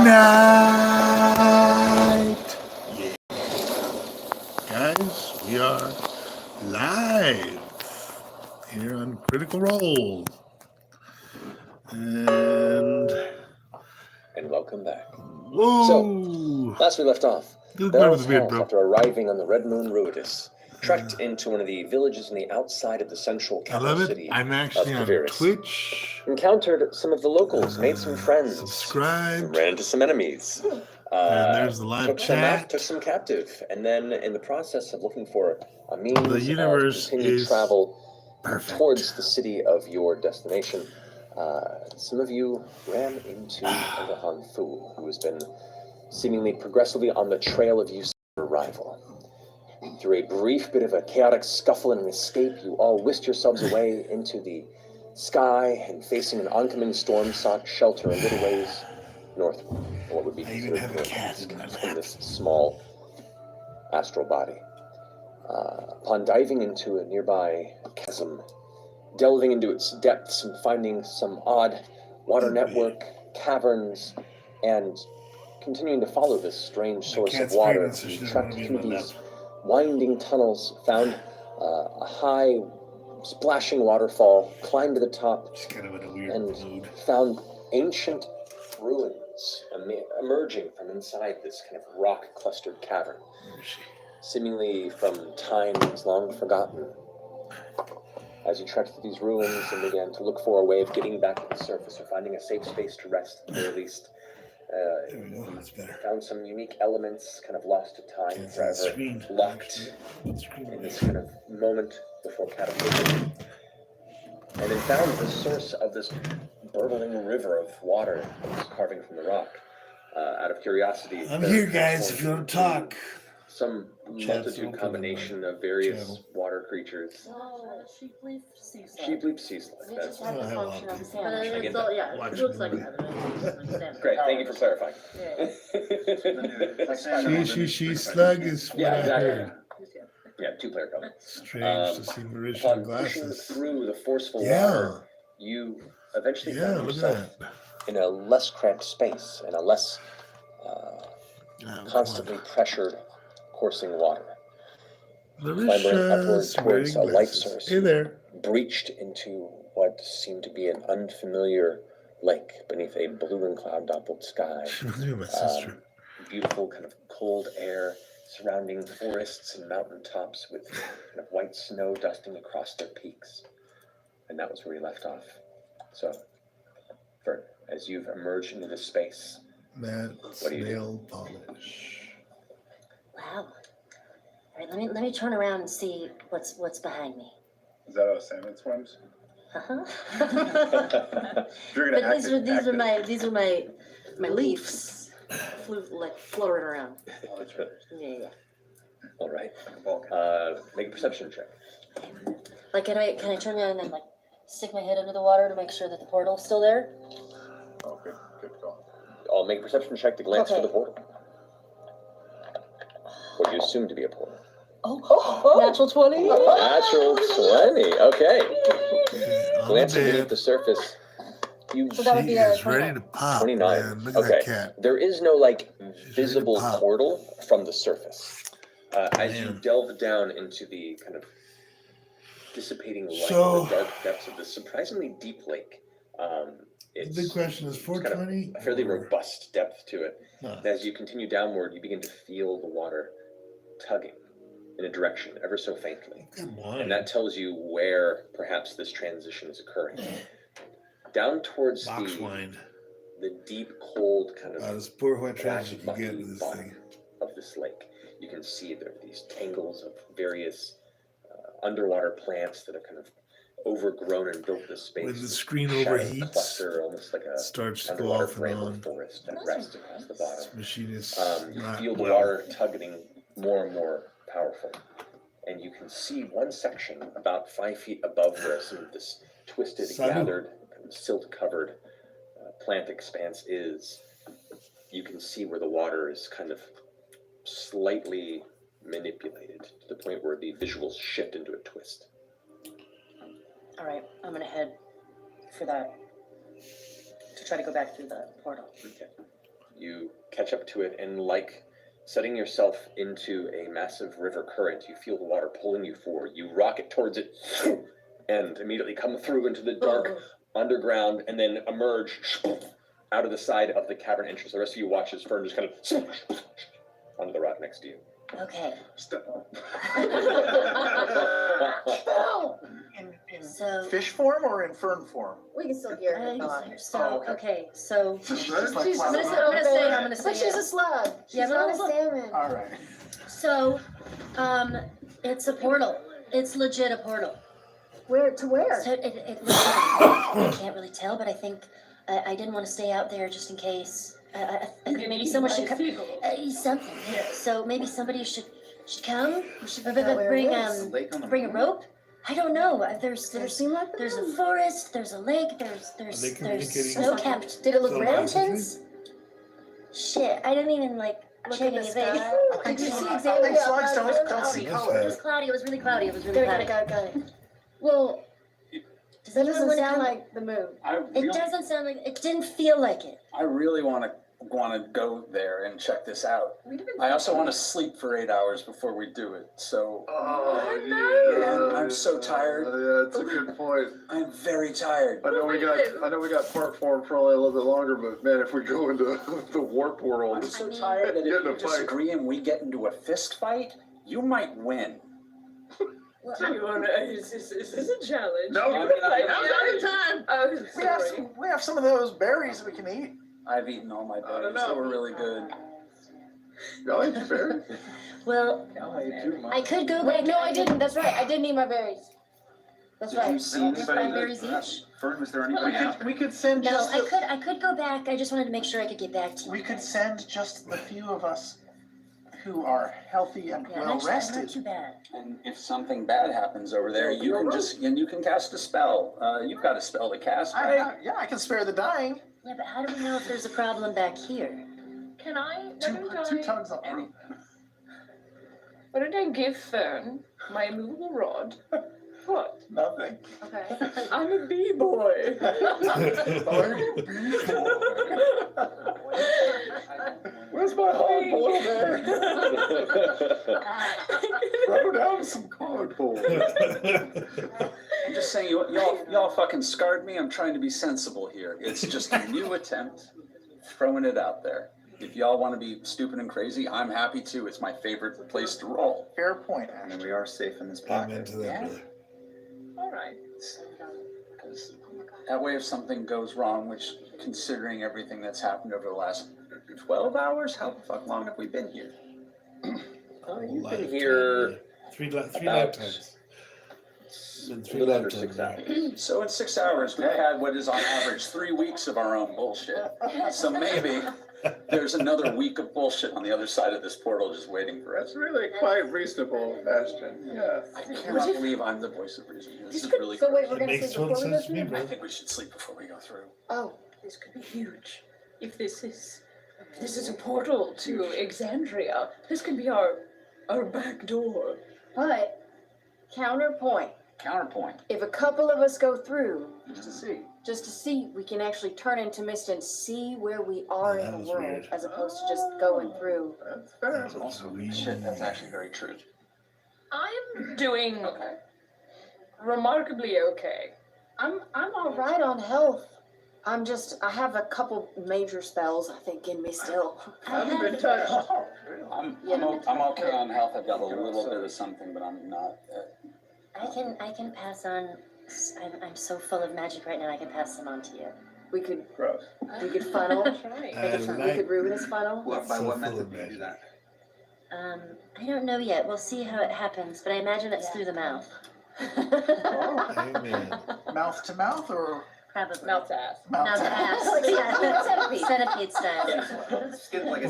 night. Yeah. Guys, we are live here on Critical Role. And welcome back. whoa! So, last we left off, Good Bell's with the beard, health, bro. after arriving on the Red Moon Ruidus, trekked into one of the villages on the outside of the central I capital love it. city I'm actually of on Kvaris. Twitch. Encountered some of the locals, made some friends, Subscribe. ran into some enemies, And there's the live took some out, chat. took some captive, and then in the process of looking for a means The universe of continued is travel perfect. towards the city of your destination, some of you ran into Elrahan Fu, who has been seemingly progressively on the trail of you since your arrival. Through a brief bit of a chaotic scuffle and an escape, you all whisked yourselves away into the sky and, facing an oncoming storm, sought shelter a little ways northward, or what would be considered northeast from this small astral body. Upon diving into a nearby chasm, delving into its depths and finding some odd water network, caverns, and continuing to follow this strange source of water, you trekked through these winding tunnels, found a high splashing waterfall, climbed to the top, and found ancient ruins emerging from inside this kind of rock-clustered cavern, seemingly from times long forgotten. As you trekked through these ruins and began to look for a way of getting back to the surface or finding a safe space to rest, at the very least, found some unique elements kind of lost to time, forever locked in this kind of moment before cataclysm. And then found the source of this burbling river of water that was carving from the rock. Out of curiosity, I'm here, guys, if you want to talk. Some multitude combination of various water creatures. Sheep leaf sea slug. Sheep leaf sea slug. That's But it's all, yeah, it Watch looks like me. that. great. Thank you for clarifying. She slug is what I heard. Yeah, two-player code. Strange to see Marisha Upon glasses. pushing through the forceful water, you eventually found yourself in a less cramped space, in a less constantly pressured, coursing water. Clambering upward towards a light source, hey there. breached into what seemed to be an unfamiliar lake beneath a blue and cloud-dappled sky. She must be my sister. Beautiful kind of cold air surrounding forests and mountain tops with kind of white snow dusting across their peaks. And that was where we left off. So, Vern, as you've emerged into this space, That's nail polish. Wow. All right, let me turn around and see what's behind me. Is that how salmon swims? But these are my leaves, floating around. Oh, that's right. Yeah. all right. Make a perception check. Like, can I turn around and stick my head under the water to make sure that the portal's still there? Oh, good call. I'll make a perception check to glance for the portal. What you assume to be a portal. Oh, natural 20. Natural 20. Okay. Glancing beneath the surface, you So that would be is ready to pop. 29. Man. Look at that cat. There is no She's visible ready to pop. portal from the surface. As you delve down into the kind of dissipating light in the dark depths of this surprisingly deep lake, it's the big question is 420. Kind of a fairly robust depth to it. Huh. And as you continue downward, you begin to feel the water tugging in a direction ever so faintly. And that tells you where perhaps this transition is occurring. Down towards the deep, cold kind of as poor white trash you can get with this bottom thing of this lake. You can see there are these tangles of various underwater plants that have kind of overgrown and built this space. when the screen Shadow overheats. cluster, almost like a Starts to go underwater off and bramble on. forest that rests across the bottom. Machine is You not feel the well. water tugging more and more powerful, and you can see one section about 5 feet above where some of this twisted, gathered, silt-covered plant expanse is. You can see where the water is kind of slightly manipulated to the point where the visuals shift into a twist. All right, I'm gonna head for that to try to go back through the portal. Okay. You catch up to it, and like setting yourself into a massive river current, you feel the water pulling you forward. You rocket towards it and immediately come through into the dark underground and then emerge out of the side of the cavern entrance. The rest of you watch as Fern just kind of onto the rock next to you. Okay. Step up. In So- fish form or in fern form? We can still hear her thought. So, okay. okay, so Just like She's I'm gonna plasma. say, I'm gonna say, I'm gonna say, But she's yeah. a slug. She's Yeah, not a but- salmon. All right. So, it's a portal. It's legit a portal. Where to where? So it looks like, I can't really tell, but I think I didn't want to stay out there just in case. I think maybe someone should come. Something. Yeah. So maybe somebody should come. We should Figure out where bring it is. Lake on the bring a moon? rope. I don't know. There's Does it seem like the there's a moon? forest. There's a lake. There's Are they there's communicating? snow-capped Did it look red? mountains. Shit, I didn't even like Look check at the anything. sky. I think, Did you see I exactly think how slugs bad it don't was? see That's color. It was cloudy. It was really cloudy. It was really cloudy. Got it. Well, Does that anyone doesn't wanna sound come? like the moon. It doesn't sound like it. Didn't feel like it. I really want to go there and check this out. I also want to sleep for 8 hours before we do it. So Oh, I'm so tired. Yeah, that's a good point. I'm very tired. I know we got part 4 probably a little bit longer, but man, if we go into the warp world, I'm so I mean- tired that Get if in a you fight. disagree and we get into a fist fight, you might win. Do you want to? Is this a challenge? No, I mean, time. Oh, sorry. We have some of those berries we can eat. I've eaten all my I don't berries. know. They were really good. y'all ain't your berries? Well, I could go Wait, back. no, I didn't. That's right. I didn't eat my berries. That's Did you right. see anybody Five that, berries each? Fern, was there anybody out? We could send No, just I could go back. I just wanted to make sure I could get back to you. we could send just the few of us who are healthy and Yeah, well I'm not rested. too bad. And if something bad happens over there, you can cast a spell. You've got a spell to cast, right? Yeah, I can spare the dying. Yeah, but how do we know if there's a problem back here? Can I? Two tugs up. Why don't I give Fern my immovable rod? What? Nothing. Okay. I'm a bee boy. Where's my hard boiled egg? Throw down some cardboard. I'm just saying, y'all fucking scarred me. I'm trying to be sensible here. It's just a new attempt, throwing it out there. If y'all want to be stupid and crazy, I'm happy to. It's my favorite place to roll. Fair point, I mean, Ashton. we are safe in this I'm pocket. into that. Brother. All right. Because that way, if something goes wrong, which considering everything that's happened over the last 12 hours, how the fuck long have we been here? You've Lifetime, been here yeah. Three about lifetimes. Been a three little under lifetimes. 6 hours. So in 6 hours, we've had what is on average 3 weeks of our own bullshit. So maybe there's another week of bullshit on the other side of this portal just waiting for us. That's really quite reasonable, Ashton. Yeah. I cannot believe I'm the voice of reason. This is really So good. wait, we're It gonna makes sleep total before we go sense to me, through? I bro. think we should sleep before we go through. Oh, This could be huge. If this is a portal to Exandria, this could be our back door. but counterpoint. Counterpoint. If a couple of us go through, Just to see. we can actually turn into mist and see where we are Yeah, in that the was world, weird. as opposed to just going through. That's fair. That's Also, weird. shit, that's actually very true. I'm doing Okay. remarkably okay. I'm all right on health. I have a couple major spells, I think, in me still. I haven't been touched. I'm okay on health. I've got a little bit of something, but I'm not. I can pass on. I'm so full of magic right now. I can pass them on to you. We could Gross. funnel. Try. We could ruin his funnel. What, by So what full method of do you do magic. that? I don't know yet. We'll see how it happens, but I imagine it's through the mouth. Amen. Mouth to mouth or Probably. Mouth to ass. Mouth to ass. Like Yeah. centipede. Centipede style. It's getting like a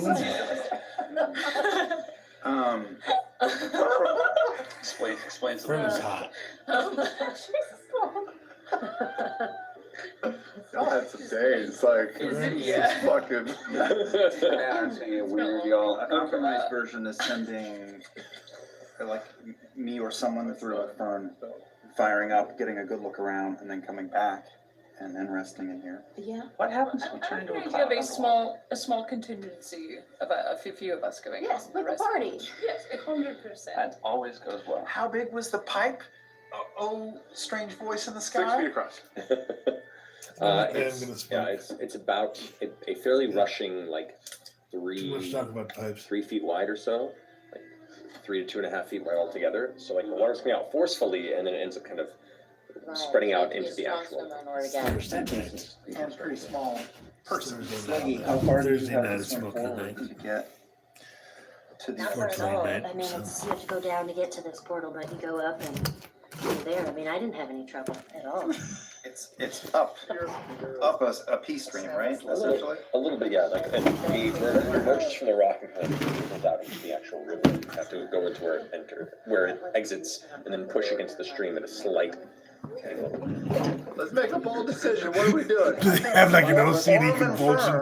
Explains the Fern is hot. Y'all had some days, like, Is it? this Yeah. is fucking. Yeah, I'm saying it weird, y'all. A compromised version is sending, like, me or someone through a Fern, firing up, getting a good look around, and then coming back, and then resting in here. Yeah. What happens if we turn into a We cloud? have a small contingency of a few of us going Yes, on with the rest. party. Yes, 100%. That always goes well. How big was the pipe? Oh, strange voice in the 6 sky. feet across. It's about a fairly rushing, like Too much talk about pipes. 3 feet wide or so, like 3 to 2.5 feet wide altogether. So like the water's coming out forcefully, and then it ends up kind of spreading out into the actual. And pretty small person. Sluggy, how far do you Thursday have night to is swim smoking forward night. to get to the Not far at Unfortunately, all. mate, I mean, so- it's, you have to go down to get to this portal, but you go up and you're there. I mean, I didn't have any trouble at all. It's up a pea stream, right? Essentially. A little bit, yeah. Like we're just from the rock and kind of goes out into the actual river. You have to go into where it exits, and then push against the stream at a slight angle. Let's make a bold decision. What are we doing? Do they have like an OCD compulsion?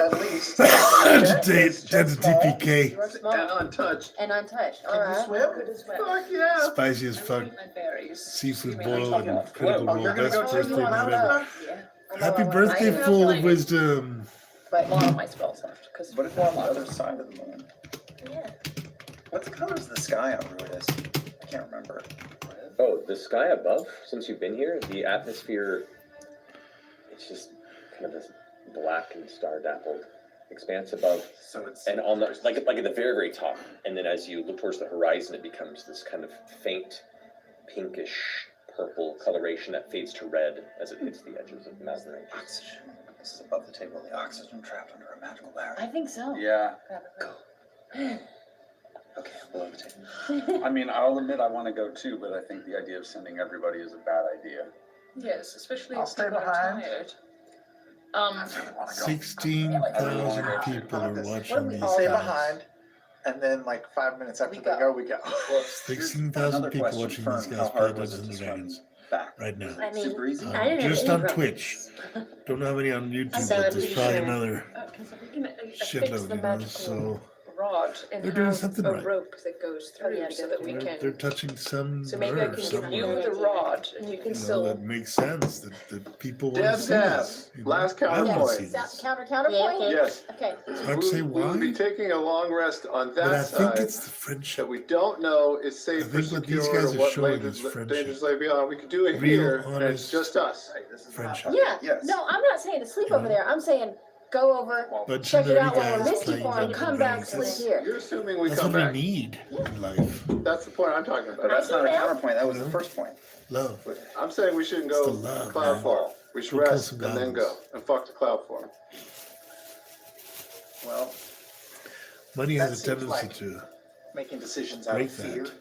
At least. That's a TPK. And untouched. And untouched, Can you alright. swim? Good as well. Fuck yeah. Spicy as fuck. And berries. Seafood You mean boil and critical Oh, role. you're gonna Best go birthday too? You want night ever. out? Yeah. Happy birthday, I full know. of wisdom. But one of my spells left, because What if we're on the other side of the moon? Yeah. What the color is the sky on Ruidus? I can't remember. Oh, the sky above. Since you've been here, the atmosphere. It's just kind of this black and star-dappled expanse above. So it's And on the like at the very very top, and then as you look towards the horizon, it becomes this kind of faint, pinkish purple coloration that fades to red as it hits the edges of the mountain range. oxygen. This is above the table. The oxygen trapped under a magical I barrier. think so. Yeah. Okay, below the table. I mean, I'll admit I want to go too, but I think the idea of sending everybody is a bad idea. yes, especially I'll if stay people are behind. tired. I really want to go. 16,000 people are watching these Stay guys. behind, and then like 5 minutes after We they go. go, we go. 16,000 Another people question, watching Fern, these guys how play hard was Dungeons it and to swim Dragons back? right now. I mean, Super easy. I didn't have Just any on problems. Twitch. Don't know how many on YouTube, So but I'm there's pretty probably sure. another Because we can fix shitload, the you know, magical so rod and they're doing have something a right. rope that goes through yeah, to so go that we through. can. they're touching some So maybe I nerve can give you somewhere. the rod and you can You know, still. that makes sense. That people want to Dab see dab. this. You know? Last I want to counterpoint. see this. Counterpoint? Yeah, Yes. Okay. It's hard to say We will be why, taking a long rest on but I that think side it's the that friendship. we don't know is I safe or think what these secure guys or are what showing dangers, is friendship. dangers lay beyond. We could do it Real, here, and it's honest just us. Hey, this is friendship. Yeah, Yes. no, I'm not saying to sleep over there, I'm saying go over, Bunch check of it out nerdy while we're guys Misty playing Farm, Dungeons come and back, Dragons. sleep That's, here. You're assuming we that's come what we back. need in life. That's the point I'm talking about. But that's not a Yeah. counterpoint. That was the Yeah. first point. Love. I'm saying we shouldn't It's go the love, cloud man. form. We should Go kill rest some and then goblins. go and fuck the cloud form. Well, Money That has a seems tendency like- to making decisions out break of fear. that.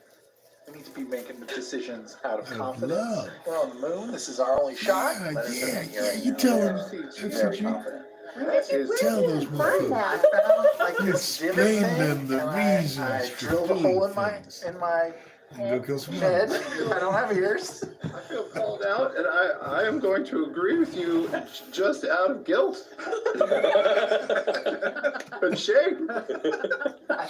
We need to be making decisions out of Out of confidence. love. We're on the moon. This is our only shot. Yeah, Let us yeah, in here yeah. right You now. tell Yeah. them. That's Very what you confident. That is tell those Find motherfuckers. I that. found like this divot Explain thing, them the and I reasons for drilled a hole doing in my things. head. And go kill some I goblins. don't have ears. I feel called out, and I am going to agree with you just out of guilt and shame. I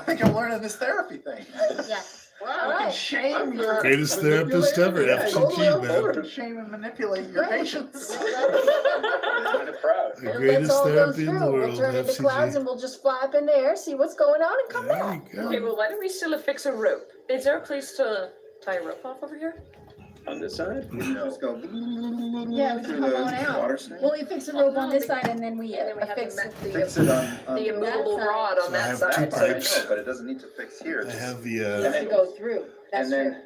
think I'm learning this therapy thing. Yeah. All You can right. shame your Greatest therapist ever, Yeah, FCG, you man. can shame and manipulate your patients. Kind of proud. The Let's greatest all go therapy in through. the We'll world, turn into clouds FCG. and we'll just fly up in the air, see what's going on and come There back. you Okay, go. well, why don't we still affix a rope? Is there a place to tie a rope off over here? On this side? Just go. Yeah, we through can come the on out. water stream. Well, we fix a rope on this side and then we affix Fix it on. The immovable That side. rod on So I that have side. two That side, pipes. no, but it doesn't need to fix here. I Just- have needs the to go through. That's And true. then,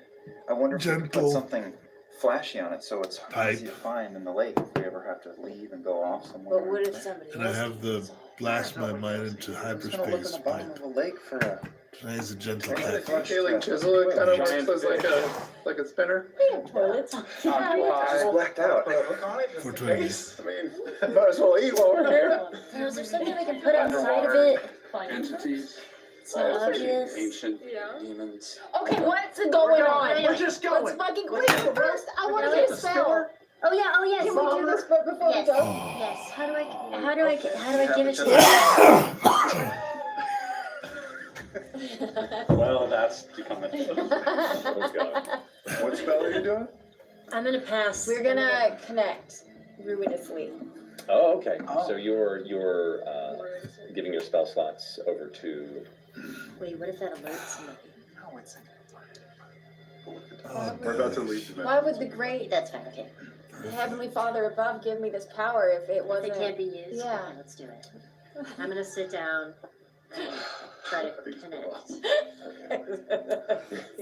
I wonder if we could put Gentle something flashy on it, so it's pipe. easy to find in the lake if we ever have to leave and go off somewhere. But what if somebody and I else have the needs it? blast my mind into Who's gonna look in hyperspace the bottom pipe. of the lake for a? Tonight is a gentle Maybe pipe. they Detailing chisel, it kind of works as like a spinner. We have toilets. I just blacked out. For 20. I mean, might as well eat while we're here. Now, is there something we can put outside of it? Entities, It's not obvious. ancient Yeah. demons. Okay, what's going on? We're just Let's going. fucking wait first. I want to get a spell. Oh yeah, oh yes. Can we do this before we Yes. go? Yes. How do I give it to you? Well, that's becoming. Oh, God. What spell are you doing? I'm gonna pass. We're gonna connect ruinously. Oh, okay. Oh. So you're giving your spell slots over to. Wait, what if that alerts somebody? Oh, it's Oh, We're about to leave the Why would the great That's fine, okay. Heavenly Father above give me this power if it If wasn't? it can't be used, Yeah. okay, let's do it. I'm gonna sit down and try to connect.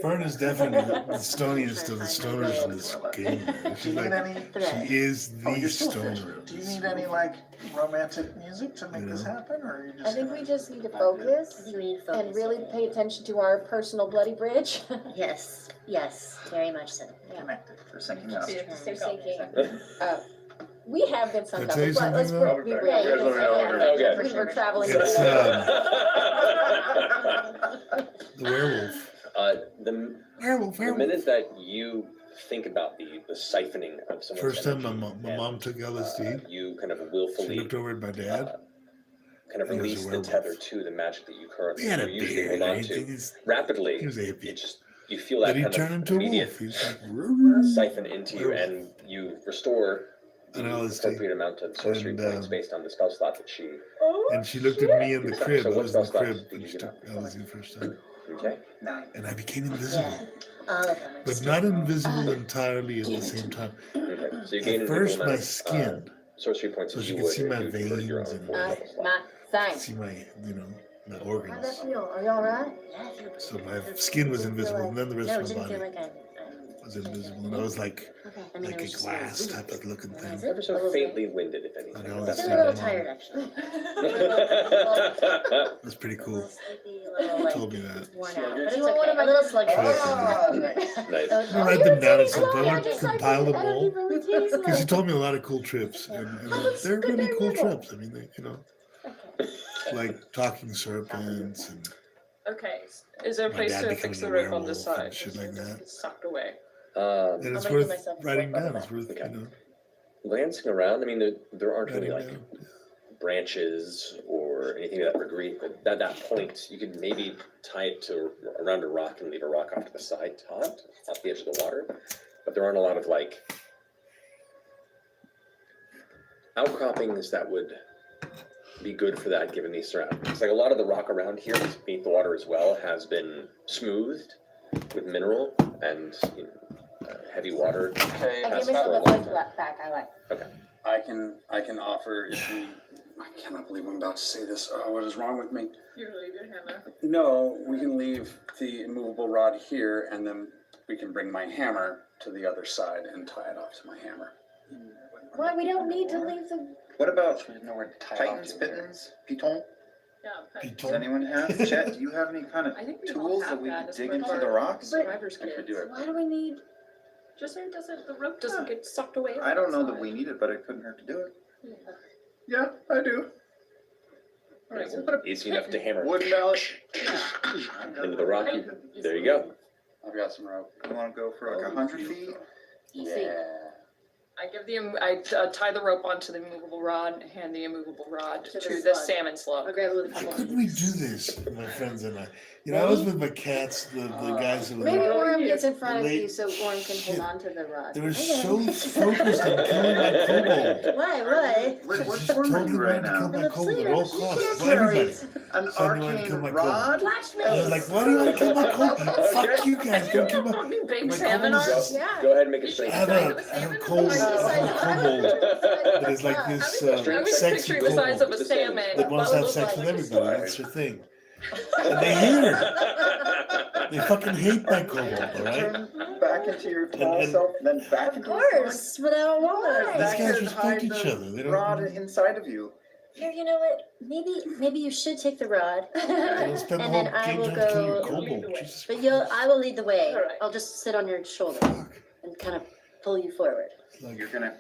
Fern is definitely the stoniest of the stoners in this game. Man. Do She's you need like, any? she is Oh, the you're still stoner. fishing. Do you need any like romantic music to make this happen, or are you just? I think we just need to I focus think we need to focus. and really pay attention to our personal bloody bridge. Yes, yes, very much so. Connected. For syncing up. We're sinking. We have been sunk Can I up. tell you but let's something, be though? real. You guys let me know when you're Okay. We were traveling. It's, together. The werewolf. The Werewolf, the werewolf. minute that you think about the siphoning of someone's First time my energy my and, mom took LSD, you kind of she willfully looked over at my dad. kind of He was a release the werewolf. tether to the magic that you currently He had a or usually beard hold and on everything. to He rapidly. was a It hippie. just you feel that Then he kind turned of into a immediate wolf. He's like, siphon into you, and you restore An the LSD. appropriate amount of sorcery And, points based on the spell slot that she. and she looked at me in the crib. So I what was in the spell crib slots when did she you took get? LSD first time. Okay. And I became invisible. Yeah, all of them. But not invisible entirely at the same time. Okay. So you gain At an first, equal my amount of skin, sorcery points so as she you could would see my if you converted your veins own and fourth level slot. My sign. see my, my How'd that organs. feel? Are you alright? Yeah, I feel So good. my It skin was didn't feel invisible, like- and then the rest no, of it my didn't feel body like I was invisible, and I was like I mean, like it a was just glass really type of looking weak. thing. Ever so faintly winded, if anything. I know, but that's it's I'm a little not- tired, actually. It was pretty A cool. little sleepy, a little, like, Told me that. worn out, but Do it's you want okay. one of my A little sluggish. Oh, nice. Nice. So- I'm gonna write them down at some point. I want to Just like compile them energy all. from the taste Because he of- told me a lot of cool trips, and they're good really cool dynamic. trips. I mean, like talking serpents, and Okay, is there a My place dad to becoming fix the a rope on this werewolf side? and shit like that. It's sucked away. and it's I'll make worth myself a writing slip down. of It's worth Okay. you know Glancing around, I mean, there aren't really writing like down. branches or anything of that degree, but at that point, you could maybe tie it to around a rock and leave a rock off to the side, taut, off the edge of the water. But there aren't a lot of like outcroppings that would be good for that given these surroundings. Like a lot of the rock around here that's beneath the water as well has been smoothed with mineral and heavy water. Okay, I That's give myself for a a long foot back. I like. I can offer if you. I cannot believe I'm about to say this. Oh, what is wrong with me? You leave your hammer. No, we can leave the immovable rod here, and then we can bring my hammer to the other side and tie it off to my hammer. Why, we don't need to leave the. What about So we know where to tie it off Titan's to here. Pittons? Piton? Yeah, Does anyone have? Chet, do you have any kind of I think we all tools have that we that could as dig part of into our the rocks? survivor's I could kit. do it. Why do we need? Just so it doesn't, the rope doesn't get sucked away. I don't know that outside. we need it, but it couldn't hurt to do it. Yeah, I do. All right, we'll put a Easy enough to hammer Wooden mallet. into the rock. There you go. I've got some rope. You wanna go for like 100 feet? Yeah. I give I tie the rope onto the immovable rod, hand the immovable rod To the to the slug. salmon slug. I'll grab a little Why couple. couldn't we do this, my friends and I? You know, I was with my cats, the guys who Maybe were. Orm gets in front of Late- you so Orm can Shit. hold on to the rod. They were so focused on killing my kobold. Why, What Just form are totally you right wanted to kill now? my kobold at all costs. Well, Carry everybody. an Suddenly wanted to kill arcane my rod? I was like, why do you want to kill my kobold? Fuck you guys, don't kill my. You big My salmon kobold's arms. just- Yeah. Go ahead and make a strength I have check. a kobold that is like this I was sexy picturing the size kobold of a salmon. that wants to have but sex with like- everybody. That's her thing. And they hate her. They fucking hate my kobold, all right? Turn back into your tall And- self, then back Of into course, without water. These Back guys and respect hide each the other. They rod don't. inside of you. Here, you know what? Maybe you should take the rod. They don't spend the And whole then I game will trying to kill your go. kobold. Jesus But I will lead the way. All right. I'll just sit on your shoulder fuck. and kind of pull you forward. Like, You're gonna.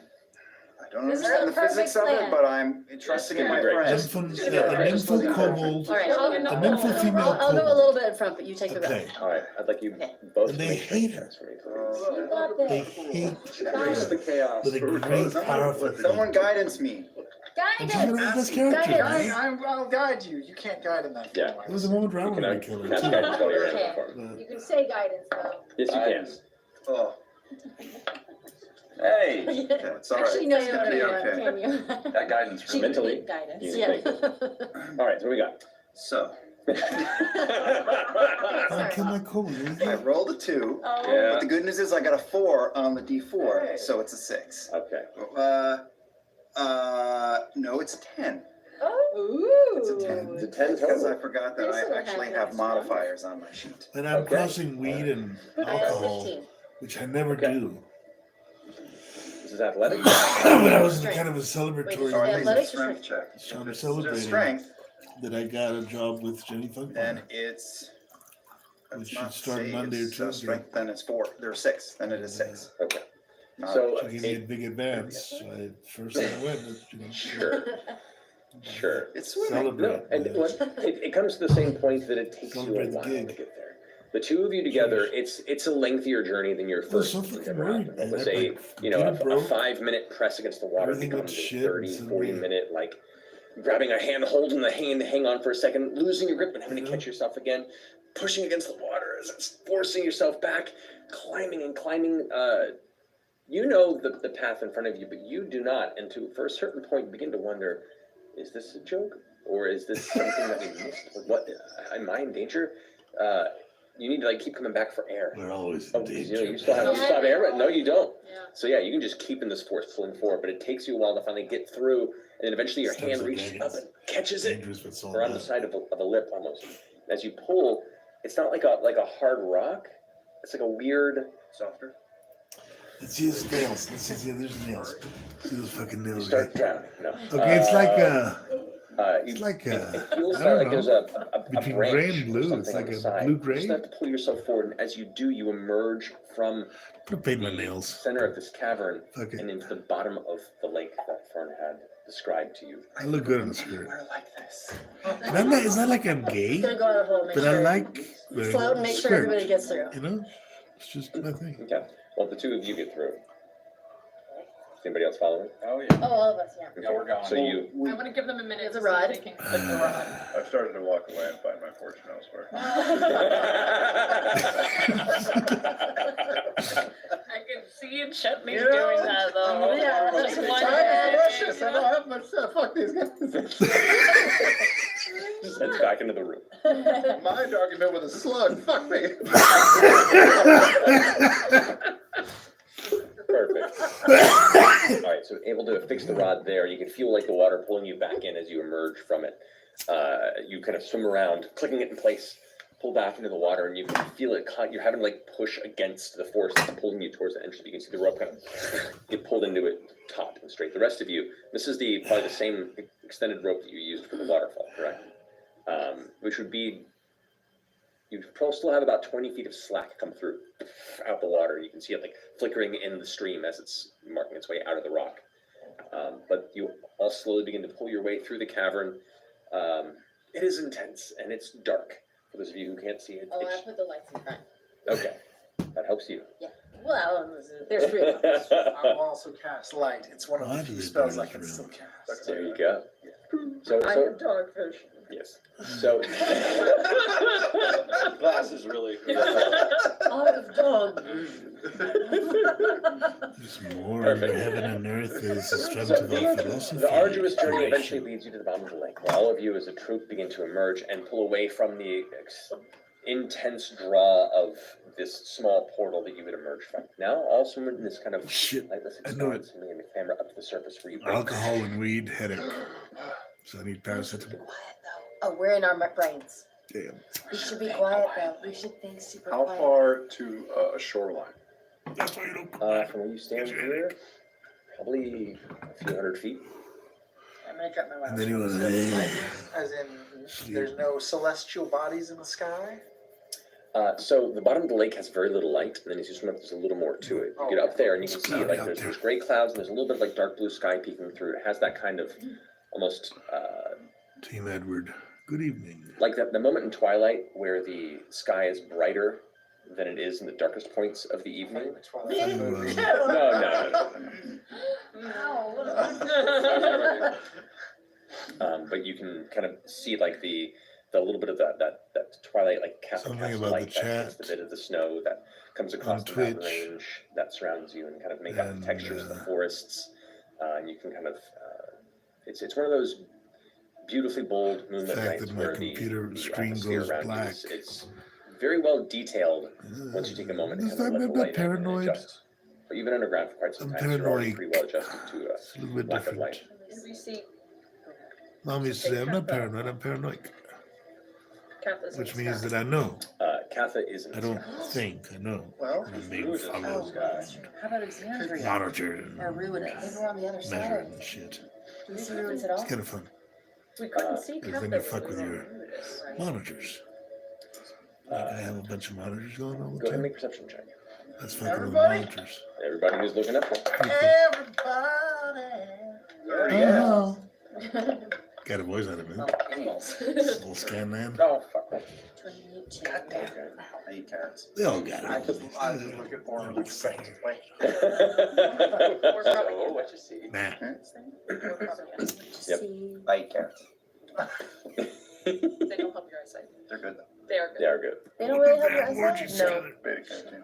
I don't This is understand the the physics of perfect it, but I'm trusting in my Great. friend. an infant kobold, All right, a nympho female I'll go a kobold. little bit in front, but you take the rod. Okay. All right, I'd like you Okay. both And to they make strength hate her. checks for me, please. You got They this. hate Embrace the chaos. with a great, powerful. Someone guidance me. And she's Guidance. gonna be the best character, Guidance. right? I'll guide you. You can't guide in that. Yeah. form. There was a moment where I You wanted can to kill her. cast too. guidance while you're in Okay. the form. You can say guidance though. Yes, you can. Oh, Hey, Yeah. it's all right. Actually, no, It's gonna be okay. can you? That guidance She really. mentally. did guidance. You Yeah. think. All right, so what we got? So, I killed my Kobe. I rolled a 2, Yeah. but the good news is I got a 4 on the D4, so it's a 6. Okay. No, it's a 10. Ooh. It's a 10. It's a 10 Because I total. forgot that This I will actually have have lots of modifiers on my sheet. And I'm Okay. crossing weed and I have alcohol, 15. which I never Okay. do. This is athletic. But I was in Strength. kind of a Wait, celebratory So I think it's a athletics or strength check. So I'm If it's celebrating. strength, that I got a job with Jenny Funk. then it's. We That's should not start save, Monday or it's, Tuesday. strength, then it's 4. There's 6. Then it is 6. Okay. Not- So She gave me a big advance. So first thing I went, sure, sure. It's swimming. Celebrate. No, and it comes to the same point that it takes you a Celebrate the while to gig. get there. The two of you together, it's a lengthier journey than your I was first so you've fucking ever worried, had. man. It was I, a, like, you know, computer a broke. 5-minute press against the water Everything went becomes a shit 30, and 40 suddenly- minute, like, grabbing a hand, holding the hand, hang on for a second, losing your grip and having to catch yourself again, pushing against the water as it's forcing yourself back, climbing and climbing. You know the path in front of you, but you do not. And for a certain point, you begin to wonder, is this a joke? Or is this something that we missed? Like, what, am I in danger? You need to like keep coming back for air. We're always Oh, in you danger. know, you still have air, but no, you don't. Yeah. So yeah, you can just keep in this force pulling forward, but it takes you a while to finally get through, and then eventually your Steps hand like reaches dragons. up and catches it, Dangerous, but so or on the bad. side of a lip almost. As you pull, it's not like a hard rock. It's like a weird. Softer. Let's see his nails. Let's see, there's nails. See those fucking You nails. start drowning. No. Okay, it's like It I feels don't like there's know. a Between branch gray and or blue, something it's on like the a side. blue-gray. You just have to pull yourself forward, and as you do, you emerge from I paint my the nails. center of this cavern Okay. and into the bottom of the lake that Fern had described to you. I look good in the skirt. We're like this. It's not like I'm gay, Gonna go out a hole, make but sure. I like wearing Float and a make sure skirt. everybody gets through. You know, it's just my thing. Okay. Well, the two of you get through. Is anybody else following? Oh, yeah. Oh, all of us, yeah. Yeah, we're going. So you. I want to give them a minute. It's a so ride. they can click the rod. I've started to walk away and find my fortune elsewhere. I can see Chutney Yeah. doing that though. Yeah, Just that's one right. day. Precious, I don't have much stuff. Fuck these guys. Just heads back into the room. Mind argument with a slug. Fuck me. Perfect. All right, so able to fix the rod there. You can feel like the water pulling you back in as you emerge from it. You kind of swim around, clicking it in place, pull back into the water, and you can feel it cut. You're having to like push against the force that's pulling you towards the entrance. You can see the rope kind of get pulled into it, taut and straight. The rest of you, this is probably the same extended rope that you used for the waterfall, correct? Which would be, you probably still have about 20 feet of slack come through out the water. You can see it like flickering in the stream as it's marking its way out of the rock. But you all slowly begin to pull your way through the cavern. It is intense and it's dark. For those of you who can't see it, Oh, I put the lights in front. okay, that helps you. Yeah. Well, there's 3 of us. I will also cast light. It's one of Why the do few they spells do I this can room? still cast. There you go. So dogfish. yes. So Glass is really. Olive dog. There's more in Perfect. heaven and earth is the strength So of our philosophy. the arduous journey creation. eventually leads you to the bottom of the lake, where all of you as a troop begin to emerge and pull away from the intense draw of this small portal that you would emerge from. Now, all swimming in this kind of Shit, lightless I know expanse, moving the camera up to the surface where you break. alcohol and weed headache. So I need paracetamol. Quiet though. Oh, we're in our brains. Damn. We should be quiet though. We should think super How quiet. far to a shoreline? That's why you don't. From where you stand here, probably a few hundred feet. I'm gonna drop my And watch. then he was As in, there's no celestial bodies in the sky? So the bottom of the lake has very little light, and then as you swim up, there's a little more to it. You get up there, and you can see cloudy like out there's there. gray clouds, and there's a little bit of like dark blue sky peeking through. It has that kind of almost Team Edward. Good evening. like the moment in twilight where the sky is brighter than it is in the darkest points of the evening. No. But you can kind of see like the a little bit of that twilight, like Something castle about light the that hits chat the bit of the snow that comes across the mountain Twitch. range that surrounds you and kind of make up And, the textures of the forests. And you can kind of, it's one of those beautifully bold moonlit fact nights that my where computer the screen atmosphere goes around black. you is very well detailed once you take a moment to Does kind that of let mean the I'm light in and paranoid? adjust. But you've been underground for quite some I'm time, so you're already paranoid. pretty well adjusted to It's a little bit lack of different. light. And we see Mom used to say, I'm not paranoid, I'm paranoid. Kappa's in Which the means sky. that I know. Katha is in I the don't sky. think I know. Well, And I'm being Who is this? followed, How about Exandria? monitored, Or and Ruinous? Maybe we're on the other side measured of. and shit. Do you see ruins at all? It's kind of fun. We couldn't see Because Kappa then you when fuck we with were your on Ruinous. monitors. Like I have a bunch of monitors going all Go the ahead and time. make a perception check. That's fucking with Everybody? monitors. Everybody who's looking up there. Everybody. Oh. Got a voice out of me. Animals. Little scan man. Oh, fuck. God damn. Okay. I eat carrots. They all got I it. just looking for him. So, what you see? Nah. Yep. I eat carrots. They don't help your eyesight. They're good though. They are They good. are good. They don't really have your Orgy eyesight? salad. Beta carotene.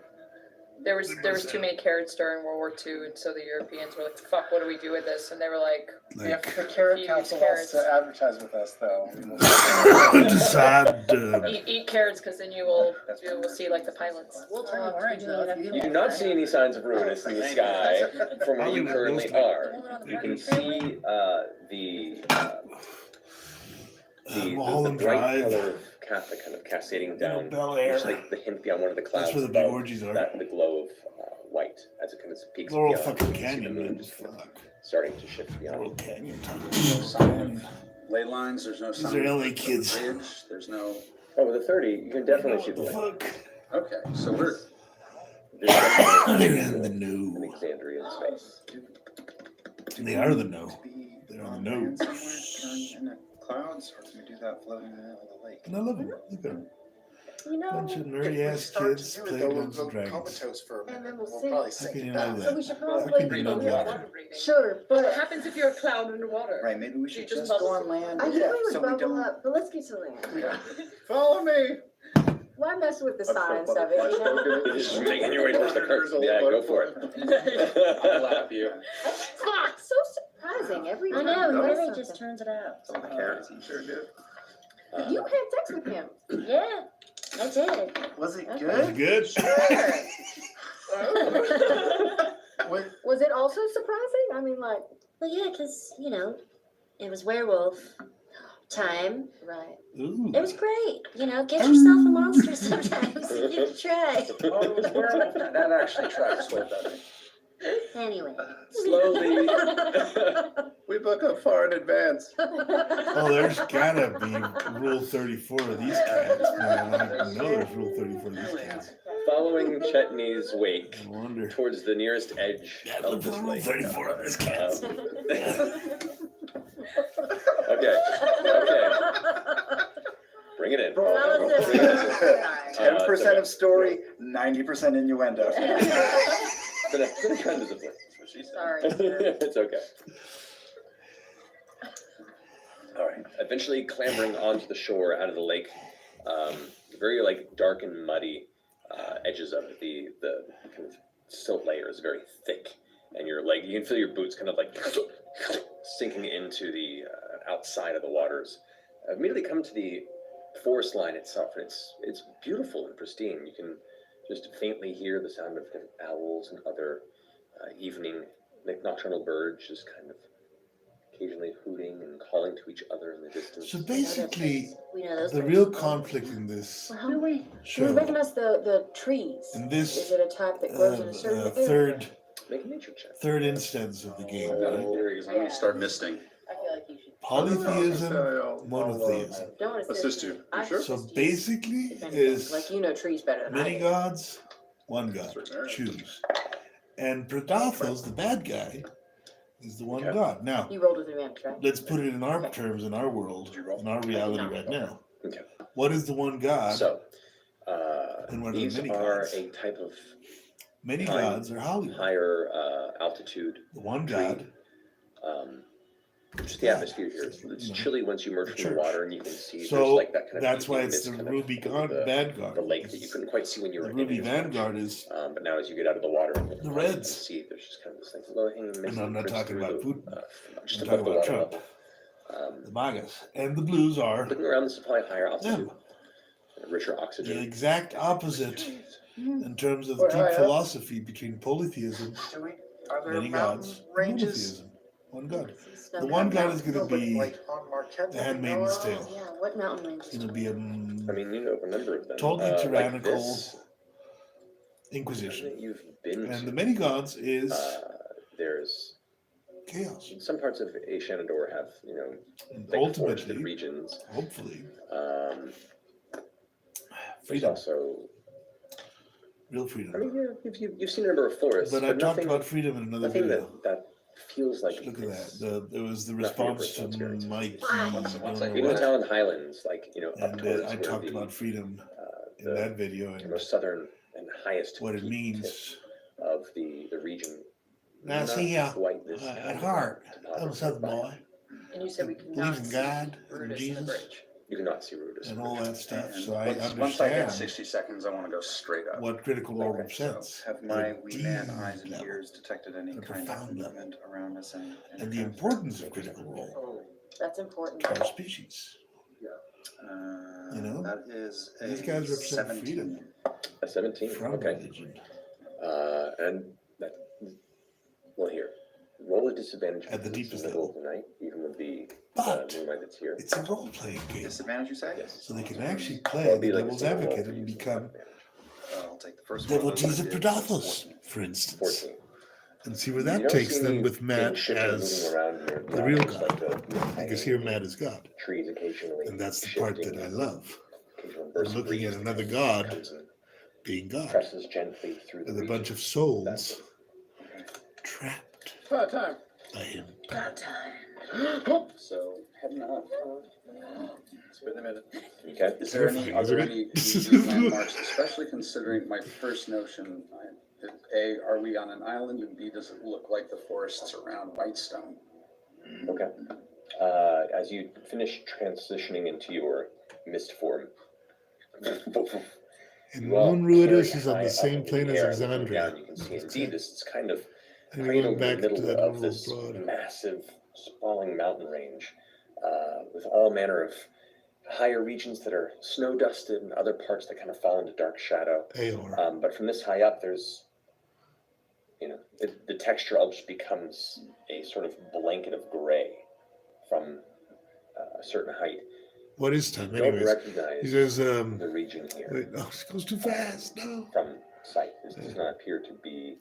There was too many carrots during World War II, and so the Europeans were like, "Fuck, what do we do with this?" And they were like, If Like, the Carrot Use Council wants to carrots. advertise with us, though. decide. "Eat carrots, because then you will see like the pilots." We'll turn you orange though if you You do not see any signs of ruinous in the sky from where you currently are. You can see the Mulholland bright Drive. color of Katha kind of cascading down. Bel Just Air. like the hint beyond one of the clouds. That's where the big above, orgies are. the glow of white as it kind of peaks Laurel beyond. fucking You see the Canyon, moon man. just kind of Fuck. starting to shift beyond. Laurel Canyon. Ley lines, there's no These sign are of LA the kids. bridge, there's no, Oh, with a 30, you can definitely see the What the light. fuck? okay, so we're, There's definitely They're in the an know. Exandrian space. They are the know. To be They're on on the land nose. somewhere, turn in the clouds, or can we do that floating in the middle of the lake? And I love them. Look at them. You know, Bunch of If nerdy we ass start kids to do it, playing though, Dungeons and we'll go Dragons. comatose for a And then minute. we'll We'll see. probably How sink can you it know back. so that? we should How probably. can you know breathing, that? water breathing. Sure, What but happens if you're a cloud underwater? Right, maybe we should You just just go bubble. on land. I think we would so we bubble don't. up, but let's get to land. Follow me. Why mess with the I've put science of it, butterfly you know? smoke in it. You're just making your way towards the curtain. Yeah, go for it. I'll lap you. Fuck, so surprising every I time. know, he he does really something. just turns it out. Some of the carrots. Sure did. You had sex with him. Yeah, I did. Was it Okay. Is it good? good? Was it also surprising? I mean, like, Well, yeah, because, you know, it was werewolf time. right. Ooh. It was great. You know, get yourself a monster sometimes. Give it a try. Oh, it was werewolf. That actually tracks way better. Anyway. Slowly. We book up far in advance. Oh, there's gotta be Rule 34 of these cats, man. I didn't know there's Rule 34 of these cats. Following Chetney's wake No wonder. towards the nearest edge Yeah, of look for this Rule lake. 34 of this cats. Okay. Bring it in. That was it. Bring it in. 10% of story, 90% innuendo. It's a trend is a thing. Sorry. It's okay. All right. Eventually clambering onto the shore out of the lake, very like dark and muddy edges of it. The kind of silt layer is very thick, and your leg, you can feel your boots kind of like sinking into the outside of the waters. Immediately come to the forest line itself, and it's beautiful and pristine. You can just faintly hear the sound of kind of owls and other evening nocturnal birds just kind of occasionally hooting and calling to each other in the distance. So basically, We know those the things. real conflict in this Well, how do we show, recognize the trees? in Is this it a type that grows in a certain area? Make a nature check. third instance of the game, right? There he is. I'm gonna start misting. I feel like you should. Polytheism, I'll monotheism. Don't assist you. I You sure? So assist you. basically, If anything. is Like, you know trees better than I many do. gods, one god. Choose. And Pradathos, the bad guy, is the one Okay. god. Now, You rolled with advantage, right? let's put it in our terms, in our world, in our reality right now. Okay. What is the one god? So, And what are the these many are gods? a type of Many High- gods are Hollywood. higher altitude The one tree. god, Um, Just the atmosphere here. It's chilly once you emerge from the Church. water, and you can see there's So like that kind of that's why evening it's mist the kind of Ruby over the Vanguard. lake that you couldn't quite see when you were The in Ruby it as much. Vanguard is But now as you get out of the water, you can Reds. see there's just kind of this like low-hanging mist. And I'm that not drifts talking through about the, Putin. just I'm above talking the about water Trump. level. The Magas. And the Blues are Looking around the supply higher them. altitude, richer The oxygen. exact opposite in terms of Well, deep hi, philosophy between polytheism, Are there many mountain gods, and ranges? monotheism. One God. Snow The one God is No, going to but be like on Marquette. the Handmaid's Oh, Tale. yeah, what mountain range? It's going to be a I mean, you know a number of them. totally Like tyrannical this, inquisition. that you've been And to, the many gods is there's chaos. some parts of A Shenandoah have, you know, And like forested ultimately, regions. hopefully, There's freedom, also, real I freedom. mean, you've seen a number of forests, But I talked nothing, about freedom in another nothing video. that feels like Look at it's that. There was the not for your response to personal experience. Mike. Once I You know, Talon Highlands, like, you know, up And towards I where talked the, about freedom in the that video and most southern and highest what it peak means. tip of the region. Now, Not see, quite this at kind of heart, topography, I'm a Southern but boy. And you said we could Believes not in see God and Brutus in the Jesus bridge. You cannot see Rudis. and all that stuff. And So I once I hit understand 60 seconds, I want to go straight up. what critical role Okay, represents. Have at my a wee man deep eyes and level. ears detected any a kind of profound level. movement around us And the importance of critical role That's important. to our species. You know, that is a These guys represent 17. freedom A 17. from Okay. religion. And that, well, here, roll a disadvantage At the because it's deepest the middle level. of the night, even with the But moonlight that's here. it's a role playing game. Disadvantage, you say? Yes. So they can actually Well, play it'd the be like a devil's single roll advocate for and you, so become advantage. I'll take the first one. devotees of That is Predathos, 14. for instance. 14. And see where You that don't takes see them any with big Matt shifting moving as around here. the real Just like God. Because here Matt is God. trees occasionally. And that's the part that shifting, I love. occasional I'm bursts of looking at breeze that another comes God and being God. presses gently through the With a bunch region. of souls That's trapped Part time. by him. God time. So heading up. It's been a minute. okay. Is there any, Terrifying, are there isn't it? any landmarks, especially considering my first notion, A, are we on an island, and B, does it look like the forests around Whitestone? Okay. As you finish transitioning into your mist form, And you all Moon Ruidus carry is on high the up same into plane the as air, and looking Alexandria. down, you can see indeed this is kind of And we're cradled going in the back to middle that of little this broad. massive, sprawling mountain range, with all manner of higher regions that are snow dusted and other parts that kind of fall into dark shadow. Aor. But from this high up, there's, you know, the texture all just becomes a sort of blanket of gray from a certain height. What is time, You don't anyways? recognize He says, the region here wait, no, it goes too fast. No. from sight. This does not appear to be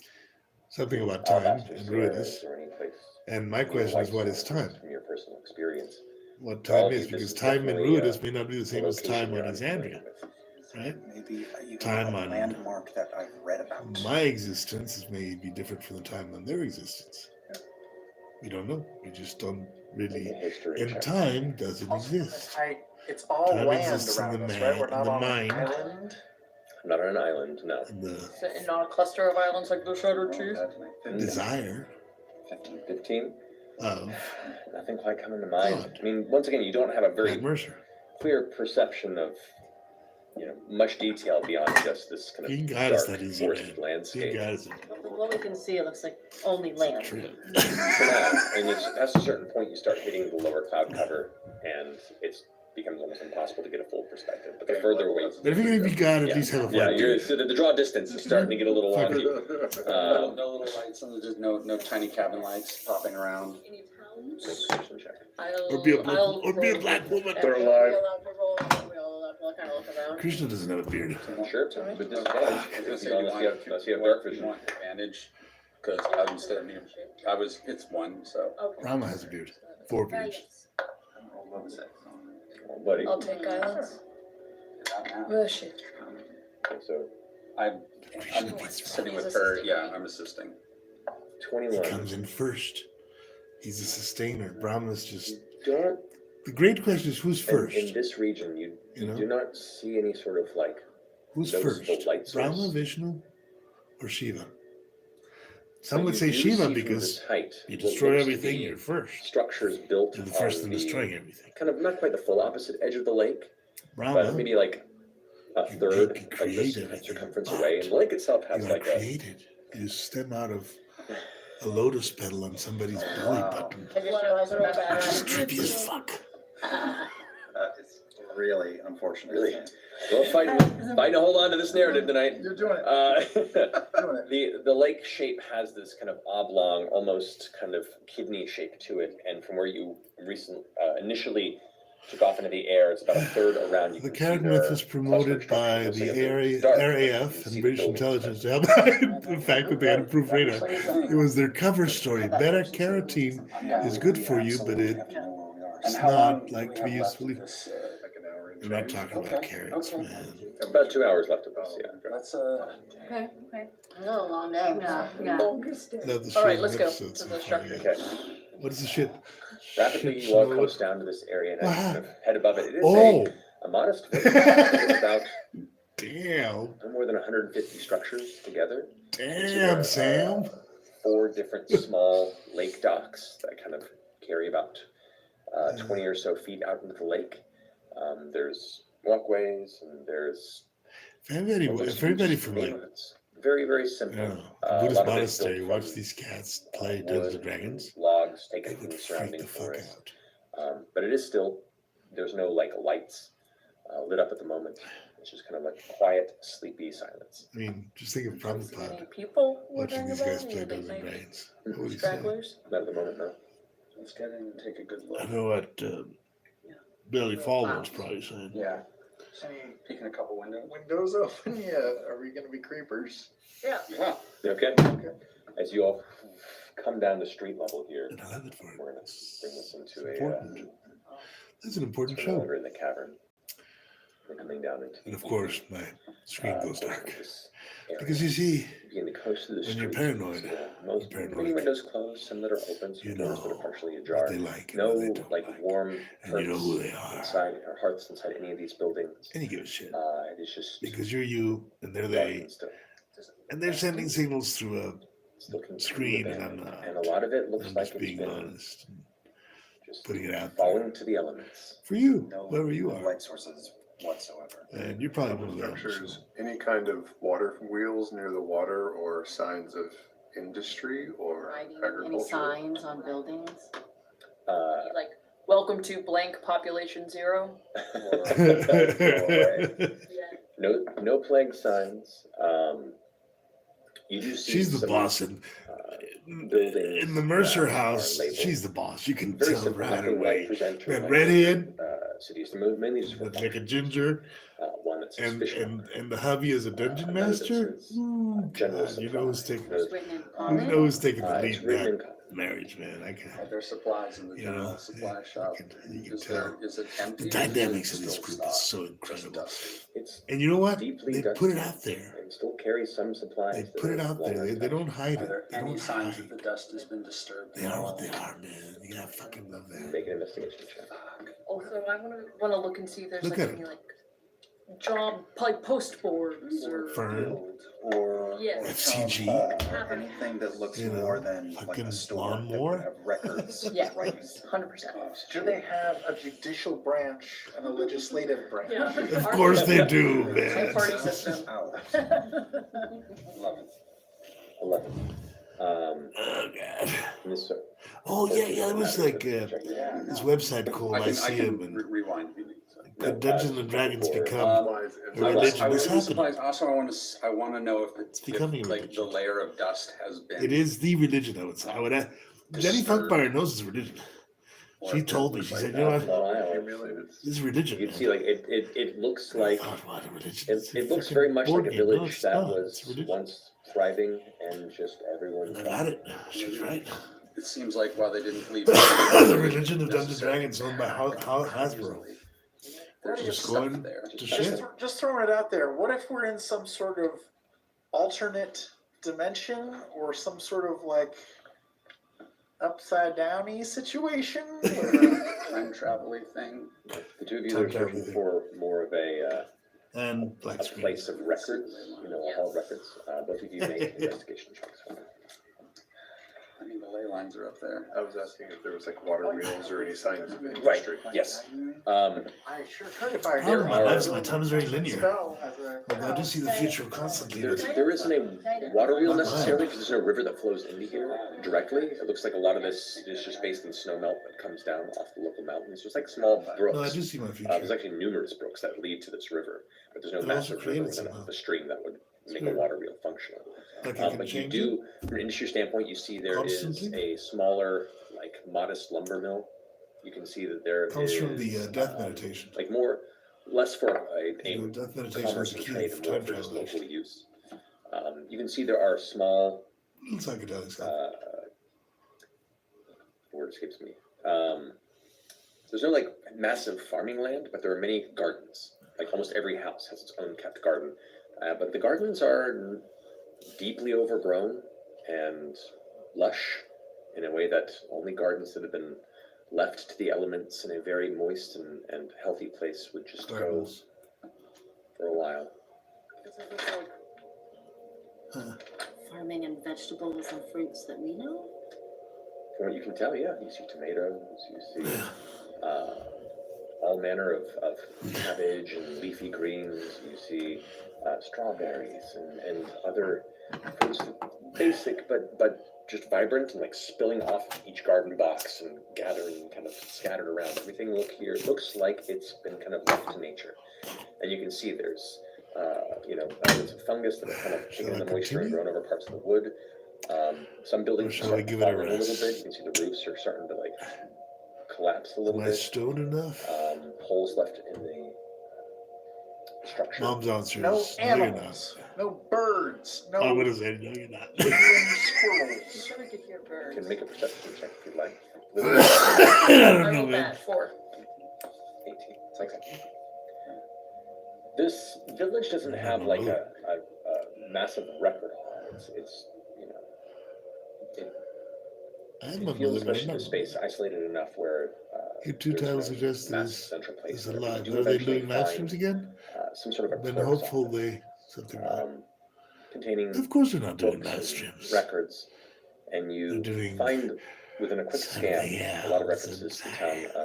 Something about time Alabaster and Sierras Ruidus. or any place. And my question is, what is time? From your personal experience. What All time of is? you, this because is time in definitely, Ruidus may not be the a same as location time you're on unfamiliar Exandria, with. right? Maybe even Time a on- landmark that I've read about. My existence may be different from the time on their existence. We don't know. We just don't Make a really. history And check. time doesn't Also, exist. it's all Time land exists in around the us, man- right? We're in not the on mind. an island. Not on an island, no. And the And not a cluster of islands like the Shattered Chief? desire 15? of Nothing quite coming to mind. God. I mean, once again, you don't have a very Matt Mercer. clear perception of, you know, much detail beyond just this kind Being of God is dark that easy, forested man. Being landscape. God is What we can see, it looks like only land. trip. For now, and it's past a certain point, you start hitting the lower cloud cover, and it becomes almost impossible to get a full perspective. But the further away, But if you're gonna be God, at yeah, least have a yeah, flat you're, dude. so the draw distance is starting to get a little Fuck wonky. No little lights, and there's no tiny cabin lights popping around. Any Make pounds? a perception check. Or be a black woman. They're alive. Krishna doesn't have a beard. Sure, with disadvantage. I was gonna say, do Unless you have dark you vision. want advantage? Because I'm standing here, it's one, so. Rama has a beard. 4 beards. What was it? Buddy, I'll take islands. Worship. okay, so I'm sitting with her, yeah, I'm assisting. He 21. comes in first. He's a sustainer. Brahma's just. Don't, The great question is who's first? in this region, you You know? do not see any sort of like Who's noticeable first? light source. Brahma, Vishnu, or Shiva? Some But would you say do Shiva see from because this height you what destroy looks to everything, be you're first. structures built You're the first on in destroying everything. kind of not quite the full opposite edge of the lake, but Brahma, maybe like a you third can of the create everything, circumference but away. And the lake itself you has are like a created. You stem out of a lotus petal on somebody's belly button. I just realized we're back. Which is trippy as fuck. It's really unfortunate. really. Well, fighting to hold on to this narrative tonight. You're doing it. Doing it. The lake shape has this kind of oblong, almost kind of kidney shape to it, and from where you initially took off into the air, it's about a third around. You The can see Carrot there myth are was promoted cluster by structures. the Looks like it's dark, but you can RAF see and the British buildings. intelligence to help the fact that they had improved radar. It was their cover story. Beta carotene is good for you, but it's not like to be useful. We're not talking about carrots, Okay. man. About 2 hours left of this, yeah. That's Okay, okay. A little long day. Yeah. longest day. Love the All right, short let's go episodes to so the far, structure. yeah. Okay. What is the shit? Rapidly, Shit you all show. coast down to this area, and as you Wow. kind of head above it, it is Oh, a modest village. It's about damn. no more than 150 structures together. Damn, Sam. 4 different small lake docks that kind of carry about 20 or so feet out into the lake. There's walkways and there's If everybody from like, neighborhoods. Very, very simple. I don't know, A a lot Buddhist of it monastery, built watch from, these cats play wood, Dungeons and Dragons, logs they taken from would the freak surrounding the fuck forest. out. But it is still, there's no like lights lit up at the moment. It's just kind of like quiet, sleepy silence. I mean, just think of Any Prabhupada people watching wandering these guys about? play Any Dungeons and like Dragons. What would he say? stragglers? Not at the moment, no. Let's get in and take a good look. I know what Billy Falwell's probably saying. Yeah, Any peeking a couple windows. windows open? Yeah. Are we gonna be creepers? Yeah. Okay. As you all come down the street level here, And I love it for we're it. gonna bring this It's into important. That's an important We're no show. longer in the cavern. We're coming down into And of course, my screen goes portion dark. of this area. Because you see, Being the coast of the when street, you're paranoid, most you're paranoid. many windows closed, some that are open, some you doors that know are partially what ajar. they like and No what they don't like like. warm And you know who they hearts are. inside or hearts inside any of these buildings. And you give a shit. It is just Because you're you and they're dark they. and still. And they're sending signals through a Still completely screen, and I'm abandoned. not. And a lot of it looks I'm like just it's being been honest. just Putting it out falling there. to the elements. For you, No whoever you are. light sources whatsoever. And you're probably one of them. Structures, any kind of water wheels near the water or signs of industry or Writing any agriculture? signs on buildings? Like, welcome to blank population 0? No plague signs. You do see She's the some, boss. And buildings in the Mercer that are house, labeled. she's the boss. You can Very tell simple, right nothing like away. presenter, That like, redhead cities to move mainly just for with like a function. ginger, One that's and suspicious. the hubby is a dungeon Another that master. says, Ooh, general God, you know who's supply. taking Those- Written in you common? know who's taking the It's lead in written in that common. marriage, man. I can. There's supplies in the You general know, supply yeah, shop. you can Is tell. there, is it empty? The or is it dynamics of this still group stocked? is so Just incredible. dusty. It's And you know what? deeply They put it dusty out there. and still carries some supplies. They that put it are out there. long They untouched. don't hide Are it. there They any don't signs hide. that the dust has been disturbed? They are what they are, man. You gotta fucking love that. Make an investigation check. Also, I wanna look and see if there's Look like at any like job like post boards or Fern, Or Yes. FCG. Anything that looks You know, more than like fucking a store that lawnmower. would have records. Yeah. Right. 100%. Do they have a judicial branch and a legislative branch? Yeah. Of course they do, man. Party system. Ow. 11. Oh god. This, Oh yeah. It was like this website called I can Lyceum, and rewind. the Dungeons and Dragons become Supplies and- a religion. I It's was happening. surprised. Also, I want to know if It's becoming a like religion. the layer of dust has been. It is the religion. I would say. Jenny Disturbed. Funkmeyer knows it's a religion. or She if told me. it's She like said, "You know what? Accumulated. This is religion." You'd man." see like it looks like Oh, what a religion. It's a it looks freaking very much board like a game. No, village it's that not. was It's religion. once thriving and just everyone. I got it. She's right. It seems like while they didn't leave The religion of Dungeons and Dragons owned by Hasbro. There's Just just stuff going there. to shit. Just throwing it out there, what if we're in some sort of alternate dimension or some sort of like upside downy situation? Time travel-y thing. The two of you Time are searching travel. for more of a And black place screens. of records, hall records. Both of you make investigation checks. I mean, the ley lines are up there. I was asking if there was like water wheels or any signs of industry. Right, yes. I sure could if I Problem did. my life is my time is very linear. Spell as a- Although I do see the future constantly. There isn't a water wheel necessarily because there's no river that flows into here directly. It looks like a lot of this is just based in snow melt that comes down off the local mountains. There's like small brooks. No, I do see my future. There's actually numerous brooks that lead to this river, but there's no They're also massive river created within somehow. the stream that would make a weird. water wheel functional. Like I can But you change do, from an industry standpoint, you see there is Constantly? a smaller, like modest lumber mill. You can see that there it. Comes is from the death meditation. like more, less for You know, a death meditation commerce is and the key trade to and more time for just travel. local use. You can see there are small, Little psychedelic stuff. the word escapes me. There's no like massive farming land, but there are many gardens. Like almost every house has its own kept garden. But the gardens are deeply overgrown and lush in a way that only gardens that have been left to the elements in a very moist and healthy place would just go Gardens. for a while. Farming and vegetables and fruits that we know? From what you can tell, yeah, you see tomatoes, you see all manner of cabbage and leafy greens. You see strawberries and other fruits, basic but just vibrant and like spilling off each garden box and gathering kind of scattered around. Everything looks like it's been kind of left to nature, and you can see there's elements of fungus that have kind of taken Shall I the moisture and continue? grown over parts of the wood. Some buildings Or shall start we give it a falling little rest? bit. You can see the roofs are starting to like collapse a little Am I bit. stoned enough? Holes left in the structure. Mom's answer No is no, you're not. animals, no birds, no I'm gonna say no, you're not. Indian I'm squirrels. sure we could hear You birds. can make a perception check if you'd like. I don't I know, rolled man. that 4. 18. It's like this village doesn't have like a massive record hall. It's I'm it a feels, mother, especially the space, isolated enough where You two there's times no suggest massive this central place. is where you alive. do Are they eventually doing live find, streams again? some sort of a Then clerk's hopeful office, they something right. containing Of course they're not doing books live and streams. records, and They're you doing find within a quick something scan a lot of else references to and- town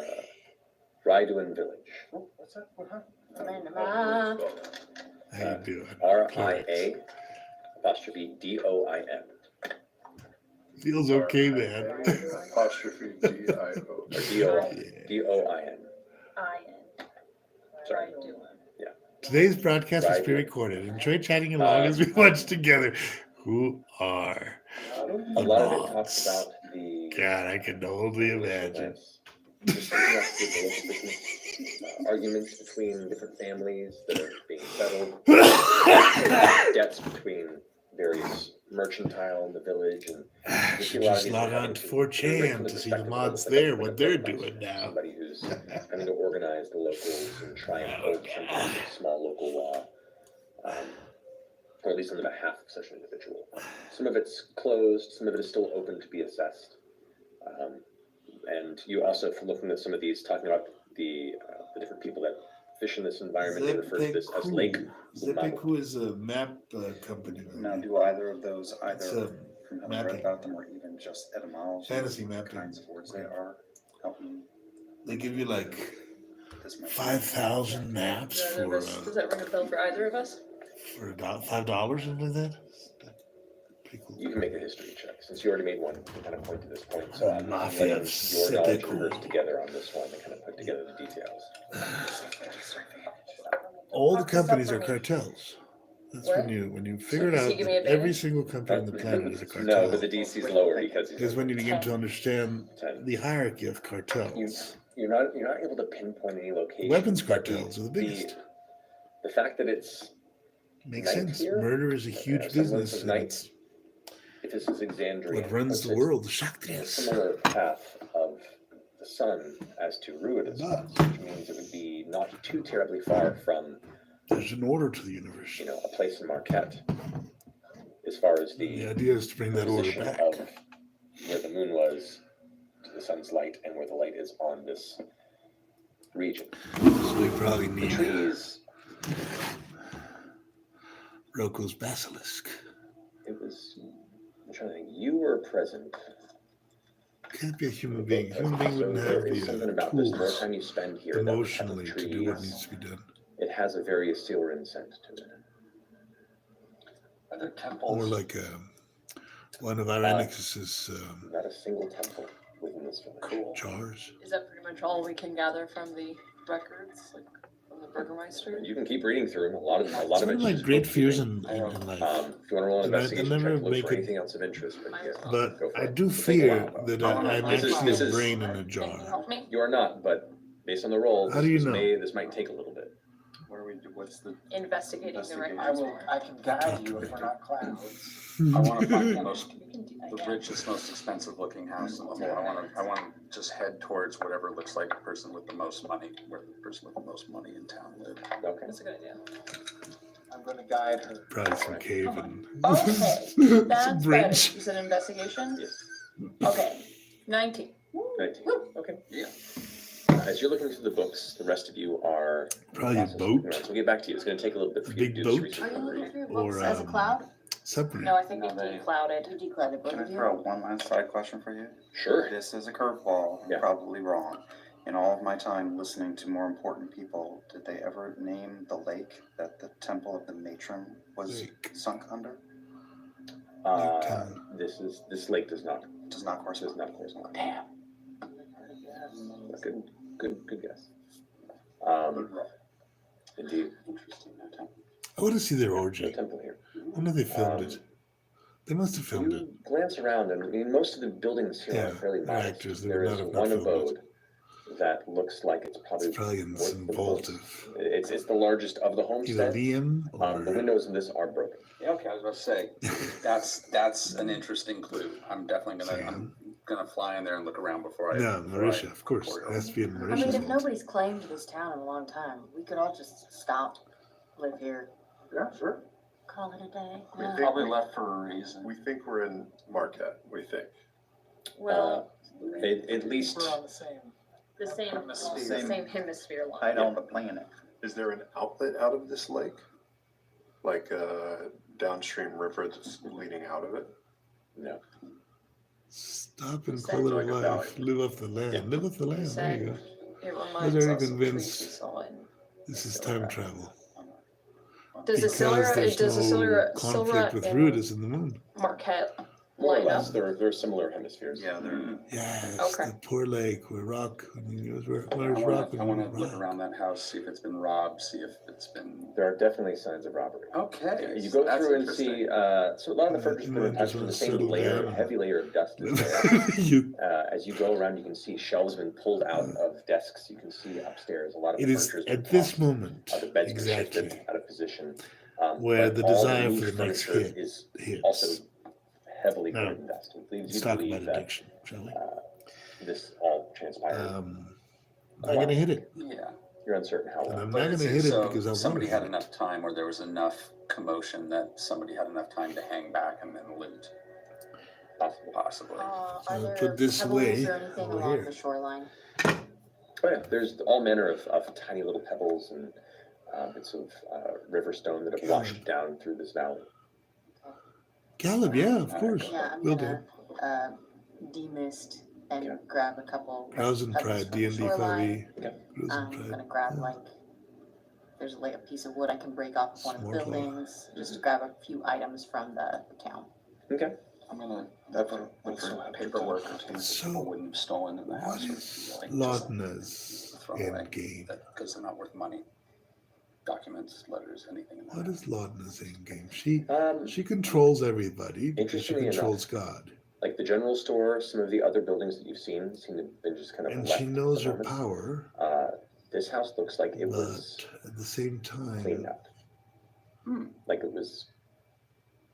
Raiduin Village. Oh, what's that? What happened? Linda. How you doing? RIA apostrophe DOIN. Feels okay, man. Apostrophe DIO. Or Yeah. DOIN. Sorry. Today's broadcast is Right. pre-recorded. Enjoy chatting along as we watch together. Who are A lot of it talks Bots. about the God? I can only imagine. Just looking at the local business, arguments between different families that are being settled, debts between various mercantile in the village, and I you see should a lot of just these log are on having to to bring 4chan from to the see the perspective of mods almost like there, a what they're advisor, doing now. somebody who's having to organize the locals and try and hold some kind of small local law, or at least on the behalf of such an individual. Some of it's closed, some of it is still open to be assessed. And you also, from looking at some of these, talking about the different people that fish in this environment, they refer to this as Lake Umau. Zepeku is a map company. Now, do either of those, It's either a from having read mapping. about them or even just etymology, Fantasy what mapping. kinds of words they are, helping They give you like this much? 5,000 maps Does that ring a bell for either of us? for $5 something like that. Pretty cool. You can make a history check, since you already made one, you kind of point to this point, so I'm Mafia letting of your knowledge Zepeku. converse together on this one and kind of put together the details. All the Fuck this up companies for are me. cartels. That's What? when you figure it does he out give me that every advantage? single company on the planet is a No, cartel. but the DC's lower because Is when you begin to understand 10. the hierarchy of cartels. You're not able to pinpoint any location. Weapons but cartels are the biggest. The fact that it's Makes night sense. here? Murder is a huge semblance business. of and night. it's if this is Exandria, what runs puts the it world. The a Shaktrias. similar path of the sun as to Ruida's, which means it would be not too terribly far from, There's an order to the universe. a place in Marquette, as far as The the idea is to bring that order position back. of where the moon was to the sun's light and where the light is on this region. So we probably The need trees, Roko's basilisk. it was, I'm trying to think, you were present can't be a human being. A human being So wouldn't have there is something the about this. The more tools time you spend here, that type of emotionally to do what trees, needs to be done. it has a very Assyrian scent to it. Are there More temples? like one of Irenicus's Not a single temple within this village. Cool. jars. Is that pretty much all we can gather from the records, like from the Burgermeister? You can keep reading through them. A lot of It's it one of is my just great fears bookkeeping. in life. If you want to roll an And I investigation never check to look make for it- anything else of interest, but here, But go for I it. do It'll take a fear while, though. that I'm This is- actually this a is- brain in a Can you jar. help me? You are not, but based on the roll, How do you know? this might take a little bit. What do we do? What's the Investigating the Investigation. records. I can guide you if we're not clowns. I want to find the most, We can do that, the yeah. richest, most expensive looking house in the whole. I want to just head towards whatever looks like the person with the most money, where the person with the most money in town lives. Okay. That's a good idea. I'm gonna guide her. Probably some cave and Okay, some that's better. bridge. You said investigation? Yes. Okay, 19. 19. Okay. Yeah. As you're looking through the books, the rest of you are. Probably a boat, So we'll get back to you. It's going to take a little bit for you big to do this boat. research. Are you looking through Or, books as a cloud? submarine. No, I think No, it they- declouded. You decluttered both Can I of you? throw one last side question for you? Sure. This is a curveball, Yeah. probably wrong. In all of my time listening to more important people, did they ever name the lake that the Temple of the Matron was Lake. sunk under? This lake does not Does not correspond. correspond. Damn. Good guess. Indeed. Interesting. No temple. I want to see their No orgy. temple here. I wonder if they filmed it. They must have filmed it. You glance around, and I mean, most of the buildings here Yeah, are fairly they're modest. actors, they There would is not have not one filmed it. abode that looks like it's probably, It's probably in worth some the vault most. of It's the largest of the either homesteads. Liam The or windows in this are broken. Yeah, okay, I was about to say, that's an interesting clue. I'm definitely Sam. gonna fly in there and look around before I. No, before I- Marisha, of course. before It I- has to be in I mean, Marisha's if vault. nobody's claimed this town in a long time, we could all just stop, live here, Yeah, sure. call it a day. We Yeah. think Probably left for a reason. We think we're in Marquette, we think. Well, At least, We're on the same. the same hemisphere line. Hide on the planet. Is there an outlet out of this lake? Like a downstream river that's leading out of it? no. Stop and Sounds call it like a a life. Live off the land. Yeah. Live off the land. There you go. It was reminds already us of convinced trees we saw in. This is time travel. Does the Because Silver, there's does the no Silver, conflict with and Rudis in the moon. Marquette More or line less, up? they're similar hemispheres. Yeah, they're. Yes, Okay. the poor lake where rock. I mean, it was where I where's rock? wanna look around that house, see if it's been robbed, see if it's been. There are definitely signs of robbery. Okay. You go that's through and see, interesting. so a lot of the furniture's You been might attached just to the wanna same settle layer, down. heavy layer of dust is there. You- As you go around, you can see shelves have been pulled out of desks. You can see upstairs, a lot of it the is furniture's been at this tossed. moment The bed's been exactly shifted out of position. where But the all desire moved for the next furniture hit is hits. also heavily Now, covered in dust. It leaves Let's you to talk believe about that addiction, shall we? this all transpired. I'm gonna hit it, Yeah. You're uncertain how and long. I'm But not gonna it's- hit it so because I want somebody to had hit it. enough time where there was enough commotion that somebody had enough time to hang back and then loot. Possibly. Are So there put this pebbles way or anything over along here. the shoreline? Oh yeah, there's all manner of tiny little pebbles and bits of river stone that have washed down through this valley. Caleb, yeah, of course. Yeah, I'm Will do. gonna demist and Okay. grab a couple. Browse and pebbles Pride, from the D&D shoreline. 5e. Okay. Browse I'm and gonna Pride. grab Yeah. like, there's like a piece of wood I can break off of one of the Smart law. buildings, just to grab a few items from the town. Okay. I'm gonna look for paperwork or things that So, people wouldn't have stolen in the What house. is or, like, Laudna's throw away. end game? Because they're not worth money. Documents, letters, anything in What that. is Laudna's end game? She Um, controls everybody because she Interestingly controls God, like the general store, some of the other buildings that you've seen seem to have been just kind of and left she at knows the her moment. power. This house looks like it was But at the same cleaned time, out, Hmm. like it was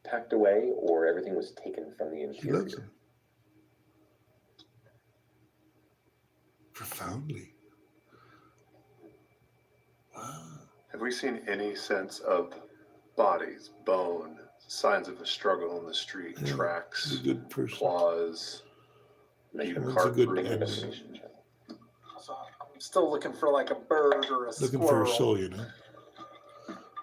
packed away, or everything was taken from the she loves interior. him profoundly. Wow. Have we seen any sense of bodies, bone, signs of a struggle in the street, Yeah, She's tracks, a good person. claws? Make You a That's a carved good through enemy. investigation check. So I'm still looking for like a bird or a Looking squirrel. for her soul, you know.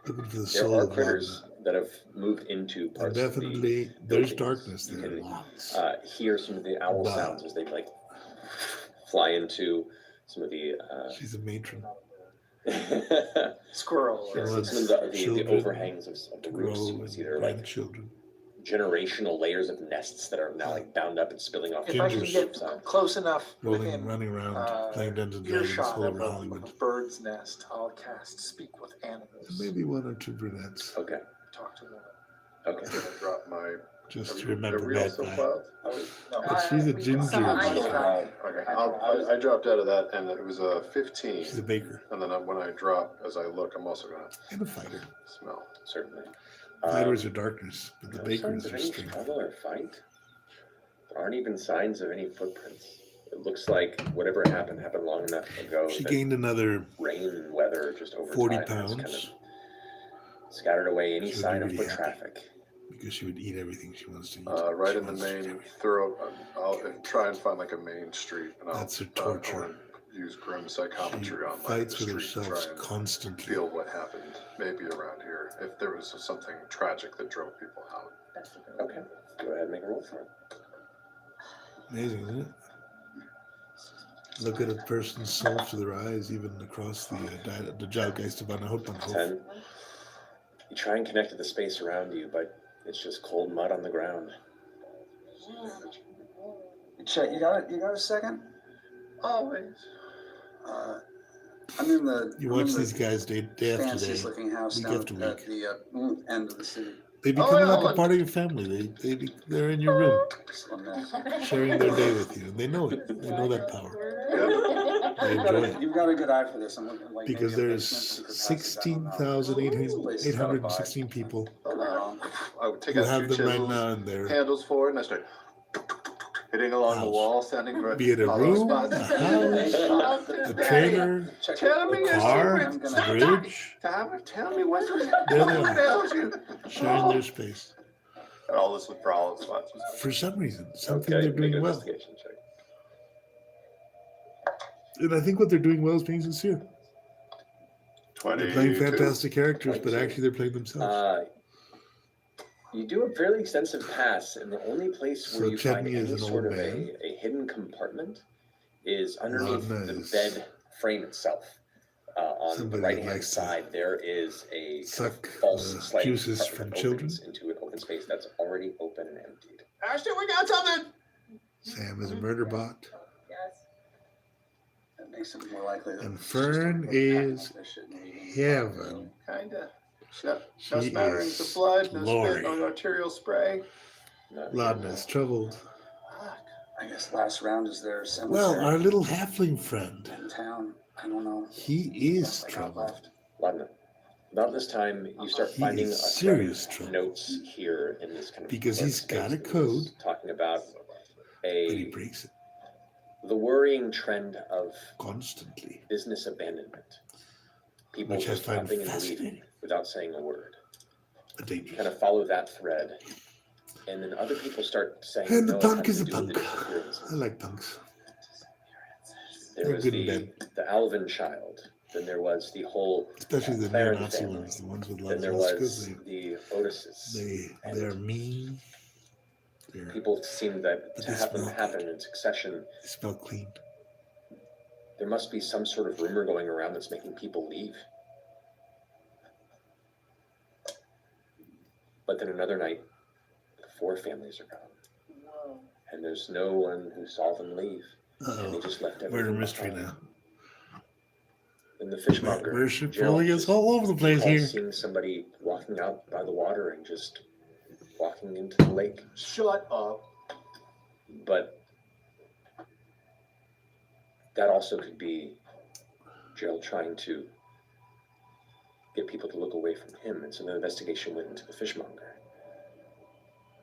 Looking for the There soul are of critters Laudna. that have moved into And parts of the definitely, there's buildings. darkness You there. can Lots. hear some of the owl But- sounds as they like fly into some of the She's a matron. Squirrel. She Or, wants some of the children overhangs of the to roofs. grow You can and see there are like grandchildren. generational layers of nests that are now like bound up and spilling off. if I can Gingers. get close enough within Running around, playing Dungeons and Dragons earshot all of over a Hollywood. bird's nest, I'll cast Speak with Animals. Maybe one or two brunettes. Okay. Talk to them. Okay. I'm gonna drop my. Just to Have remember we all Mad still Guy. filed? No. But she's a ginger. Okay, I dropped out of that, and it was a 15. She's a baker And then when I drop, as I look, I'm also gonna and a fighter. smell. Certainly. Fighters are darkness, but the No bakers signs of are any strength. struggle or fight. There aren't even signs of any footprints. It looks like whatever happened long enough ago. She that gained another rain and weather just over 40 time has kind pounds of scattered away any She would be sign of really foot happy. traffic. because she would eat everything she wants to eat. Right She in the wants to eat main everything. thorough. I'll try and find like a main street, and I'll That's her torture. use grim She psychometry on like the fights with street to herself try and constantly. feel what happened, maybe around here, if there was something tragic that drove people out. Okay. Go ahead and make a roll for it. Amazing, isn't it? Look at a person's soul to their eyes, even across the Jalgeist of Anahopanhof. 10. You try and connect to the space around you, but it's just cold mud on the ground. Chet, you got a second? Always. I'm in the. You I'm watch in the these guys day after day, fanciest looking house week down after at week. the end of the city. They become yeah, like hold a on. part of your family. They're in your room, Slim man. sharing their day with you. And they know it. They know that power. They You've enjoy it. got a good eye for this. I'm looking like Because maybe a there's basement, secret passage, I don't know. 16,816 people Could be wrong. I would take who out have two them right chisels, now in their handles for it, and I start hitting along the House. wall, sounding for Be it a hollow room, spots. a house, a trailer, Check Tell me a your car, secrets. a Stop bridge, Tell me what's There they what are. ails you. sharing their space. And all this with prowl spots. For some reason, something Okay, they're make an doing well. investigation check. And I think what they're doing well is being sincere. They're playing 22. fantastic characters, but 22. actually they're playing themselves. You do a fairly extensive pass, and the only place where So you find Chetney is any an sort old of man. a hidden compartment is underneath the nice. bed frame itself. On Somebody the that right-hand likes to side, there is a kind of suck false the sliding juices compartment from that opens into an open space that's already open and emptied. Ashton, we got something. Sam is a murder bot. Yes. That makes it more likely that And it's just Fern a- is that shouldn't even- heaven. Kinda. No She smatterings is of blood, no glory. spit, no arterial spray. Not Laudna is troubled. I guess last round is their cemetery Well, our little halfling friend, in town. I don't know. he is What I got troubled. left. Laudna, about this time, you start He finding is a serious thread of trouble. notes here in this kind of Because web he's got space a that code. was talking about But he a breaks it the worrying trend of constantly, business abandonment. People which I just find popping and fascinating. leaving without saying a word. A Kind dangerous. of follow that thread, and then other people start saying, And the "No, it punk has is to a do with punk. the disappearances." I like punks. There They're was good and the Alvin child. Then there was the whole Especially the Claren neo-Nazi family. ones, the ones with Then lots there of was Oscars. the Otises. They're mean. They're, People seem that But to they have them smell happen good. in succession, they smell clean. there must be some sort of rumor going around that's making people leave. But then another night, the 4 families are gone. And there's no one who saw them leave. And they Uh-oh. just left Murder everything mystery behind. now. And the fishmonger, We're Gerald, pulling us just all over the place recalls here. seeing somebody walking out by the water and just walking into the lake. Shut up. But that also could be Gerald trying to get people to look away from him. And so the investigation went into the fishmonger.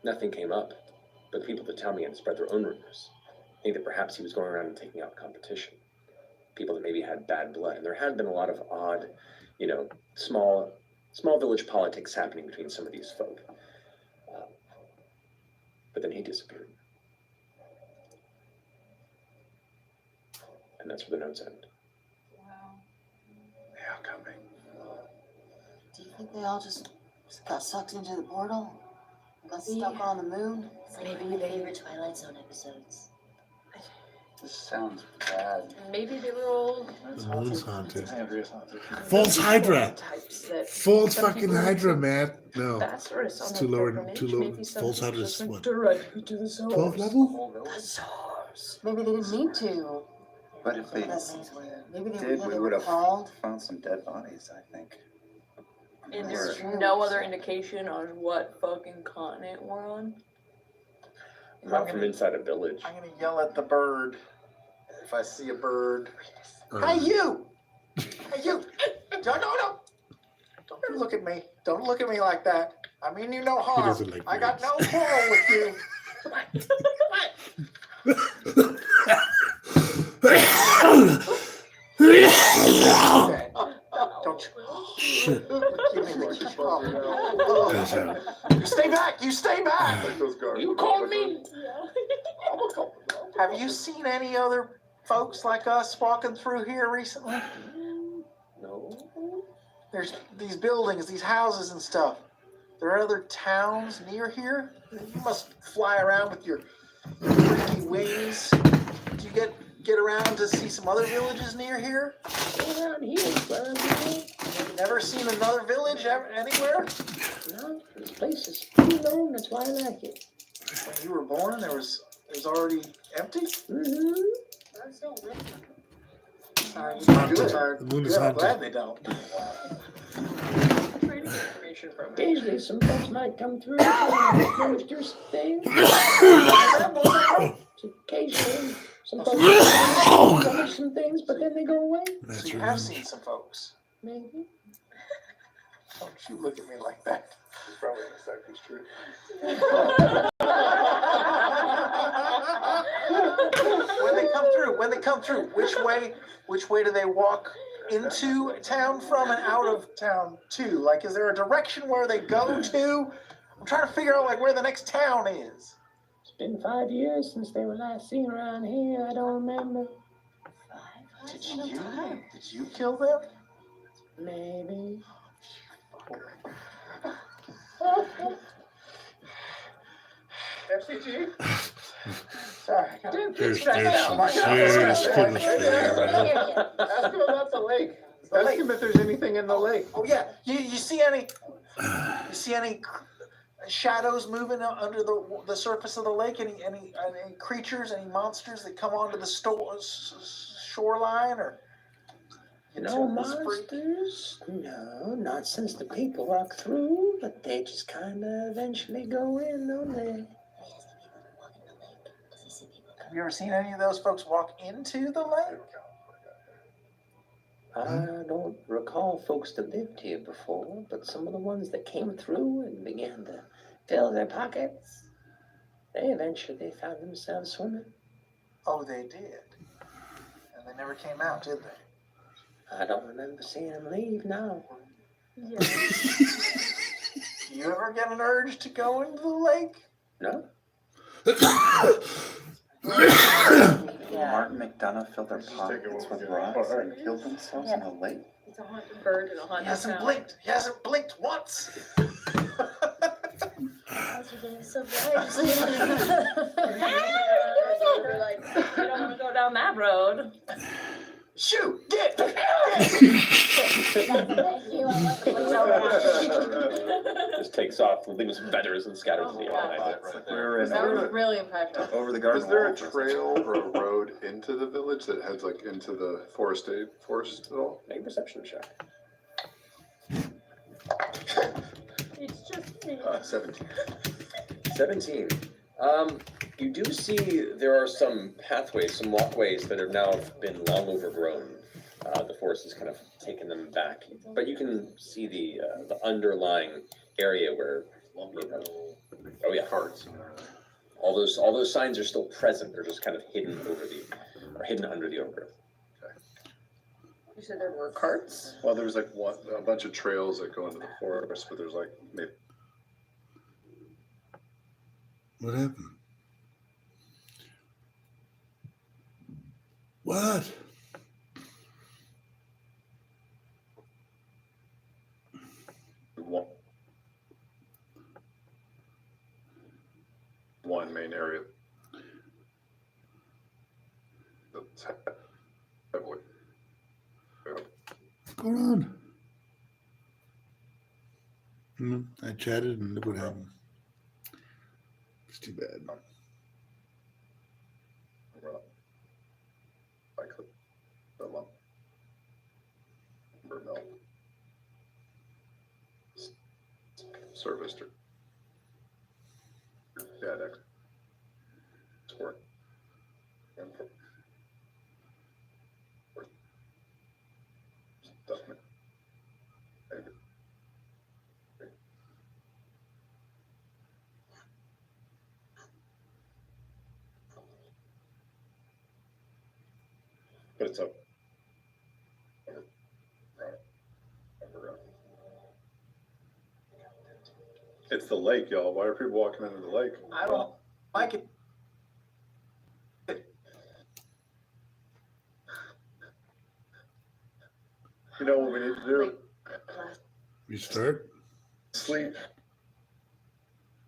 Nothing came up, but the people that tell me and spread their own rumors think that perhaps he was going around and taking out competition. People that maybe had bad blood. And there had been a lot of odd, small village politics happening between some of these folk. But then he disappeared. And that's where the notes end. Wow. They are coming. Do you think they all just Just got sucked into the portal. Got stuck on the moon. It's like one of my favorite Twilight Zone episodes. This sounds bad. Maybe they were all The moon's haunted. Andrea's haunted. False Hydra. types that False some fucking people Hydra, think man. No. Lazarus It's on too a low. pilgrimage, Too low. maybe some False people Hydra's just went what? directly to the source. 12 level? The source. Maybe they didn't need to. But if they That seems weird. Maybe they did, were, we they would were have called. found some dead bodies, I think. And That's there's true. no other indication on what fucking continent we're on. Not from inside a village. I'm gonna yell at the bird if I see a bird. Uh, Hey, you! Hey, you! No, no, no! Don't you look at me. Don't look at me like that. I mean you no harm. doesn't like I got no birds. quarrel with you. Okay. Don't you? Shit. Give me the key. That's Oh. out. You stay back! You stay back! Like those guards. You called me? Have you seen any other folks like us walking through here recently? No. There's these buildings, these houses and stuff. There are other towns near here? You must fly around with your freaky wings. Do you get around to see some other villages near here? Around here is where I'm going. Have you never seen another village anywhere? No, this place is pretty long, that's why I like it. When you were born, it was already empty? Mm-hmm. Haunted. Good. The moon is Good, I'm glad haunted. they don't. Trading information from Occasionally, some folks might come through and minister some things. Occasionally, some folks might some things, but then they go away. So That's you your have moon. seen some folks. Maybe. Don't you look at me like that. It's probably exactly true. When they come through, which way do they walk into town from and out of town to? Like, is there a direction where they go to? I'm trying to figure out like where the next town is. It's been 5 years since they were last seen around here. I don't remember. Did you kill them? Maybe. FCG? Sorry. There's some serious footage there, man. Ask him about the lake. The Ask lake. him if there's anything in the lake. Oh yeah. You see any? You see any shadows moving under the surface of the lake? Any creatures? Any monsters that come onto the shoreline or? No monsters? No, not since the people walk through, but they just kind of eventually go in, don't they? Have you ever seen any of those folks walk into the lake? I don't recall folks that lived here before, but some of the ones that came through and began to fill their pockets, they eventually found themselves swimming. Oh, they did. And they never came out, did they? I don't remember seeing them leave now. Yeah. Do you ever get an urge to go into the lake? No? Martin McDonough filled their Let's just take it pockets when we with get it. rocks and killed themselves in a lake. It's a haunted bird and a He haunted hasn't town. blinked. He hasn't blinked once. How's you getting so bright? We're like, we don't want to go down that road. Shoot! Get! Just takes off, leaves feathers and scatters Oh, the air wow. behind it. We're in That was over, really impactful. over the garden Is there a wall. trail or a road into the village that heads like into the forest at all? Make a perception check. It's just me. 17. 17. You do see there are some pathways, some walkways that have now been long overgrown. The forest has kind of taken them back, but you can see the underlying area where, you know, oh yeah, Carts. all those signs are still present. They're just kind of hidden hidden under the overgrowth. You said there were carts? Well, there's like a bunch of trails that go into the forest, but there's like maybe What happened? What? going on? I chatted and look what happened. It's too bad. I could fill up for milk. Service to dad export import stuff. But it's up. It's the lake, y'all. Why are people walking into the lake? I don't like it. You know what we need to do? Restart. Sleep.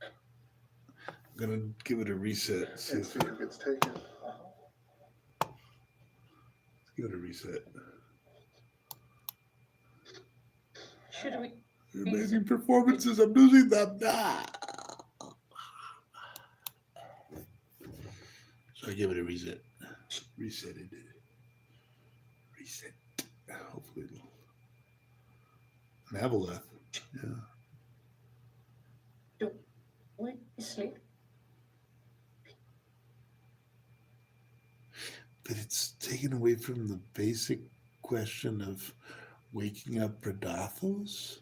I'm gonna give it a reset. See And if see who gets taken. give it a reset. Should we? Amazing performances. I'm losing them. So I give it a reset. Reset it. Reset. Hopefully it'll. Mabeloth. Yeah. Do we sleep? But it's taken away from the basic question of waking up Predathos.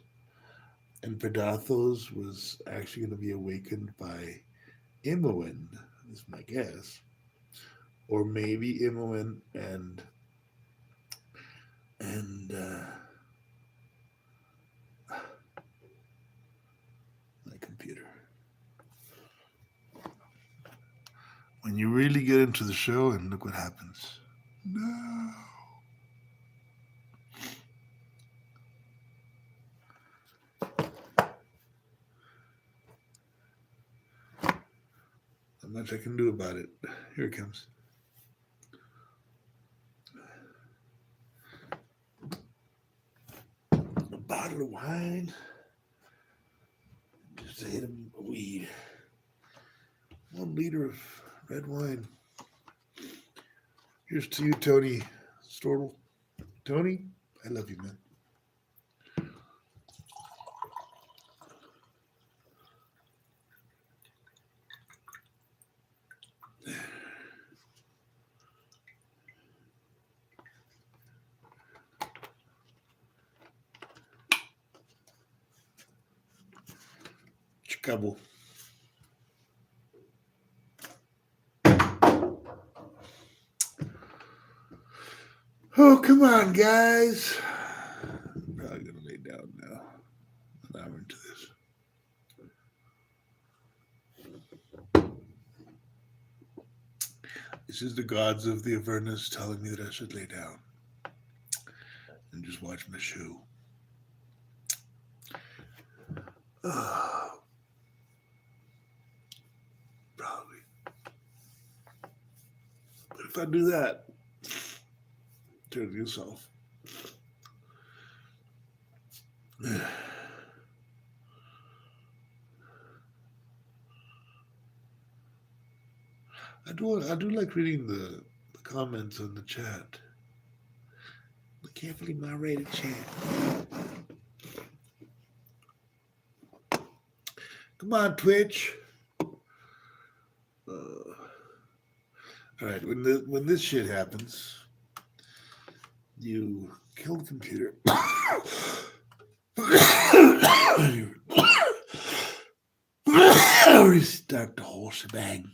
And Predathos was actually going to be awakened by Imoen, is my guess. Or maybe Imoen and my computer. When you really get into the show, and look what happens. No. Not much I can do about it. Here it comes. A bottle of wine. Just a hit of weed. 1 liter of red wine. Here's to you, Tony Stortle. Tony, I love you, man. Chicago. Oh, come on, guys. I'm probably going to lay down now. An hour into this. This is the gods of the Avernus telling me that I should lay down and just watch my show. Probably. But if I do that, turn this off. I do like reading the comments on the chat. The carefully moderated chat. Come on, Twitch. All right, when this shit happens, you kill the computer. Restart the whole shebang.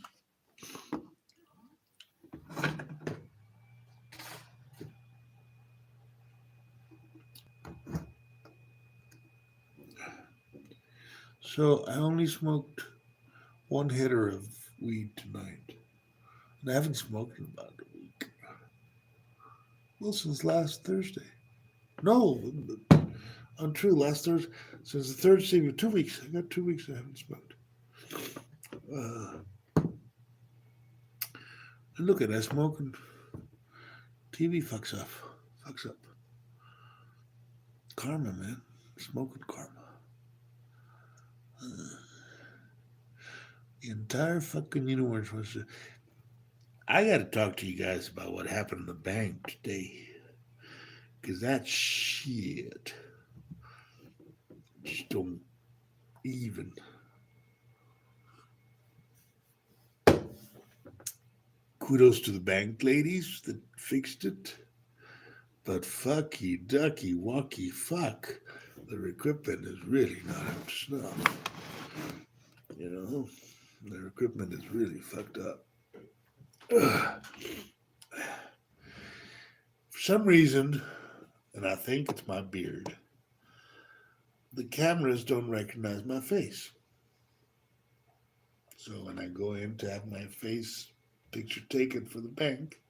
So I only smoked 1 hitter of weed tonight. And I haven't smoked in about a week. Well, since last Thursday. No, untrue. Last Thursday. Since the Thursday, 2 weeks. I got 2 weeks I haven't smoked. And look at that smoking. TV fucks up. karma, man. Smoking karma. The entire fucking universe was. I got to talk to you guys about what happened in the bank today. Because that shit just don't even. Kudos to the bank ladies that fixed it. But fucky, ducky, walkie, fuck. Their equipment is really not up to snuff. You know? Their equipment is really fucked up. Ugh. For some reason, and I think it's my beard, the cameras don't recognize my face. So when I go in to have my face picture taken for the bank,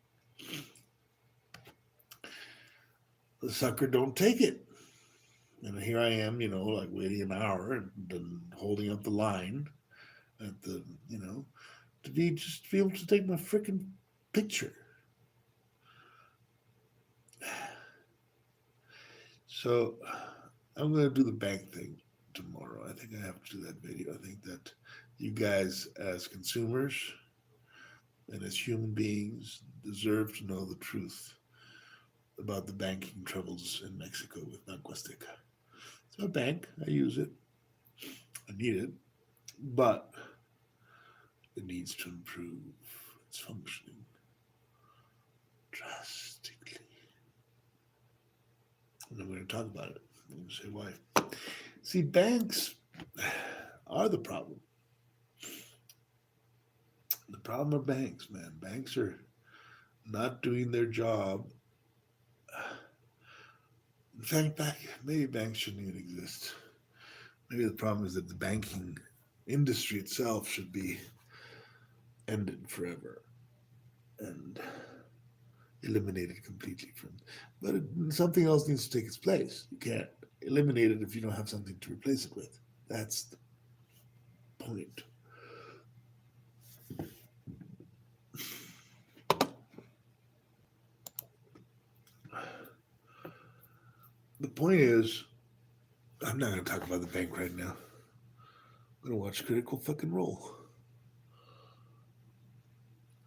the sucker don't take it. And here I am, like waiting an hour and holding up the line at the, to be able to take my freaking picture. So I'm going to do the bank thing tomorrow. I think I have to do that video. I think that you guys as consumers and as human beings deserve to know the truth about the banking troubles in Mexico with Banquistica. It's a bank. I use it. I need it. But it needs to improve its functioning drastically. And I'm going to talk about it. I'm going to say why. See, banks are the problem. The problem are banks, man. Banks are not doing their job. In fact, maybe banks shouldn't even exist. Maybe the problem is that the banking industry itself should be ended forever and eliminated completely from. But something else needs to take its place. You can't eliminate it if you don't have something to replace it with. That's the point. The point is, I'm not going to talk about the bank right now. I'm going to watch Critical fucking Role.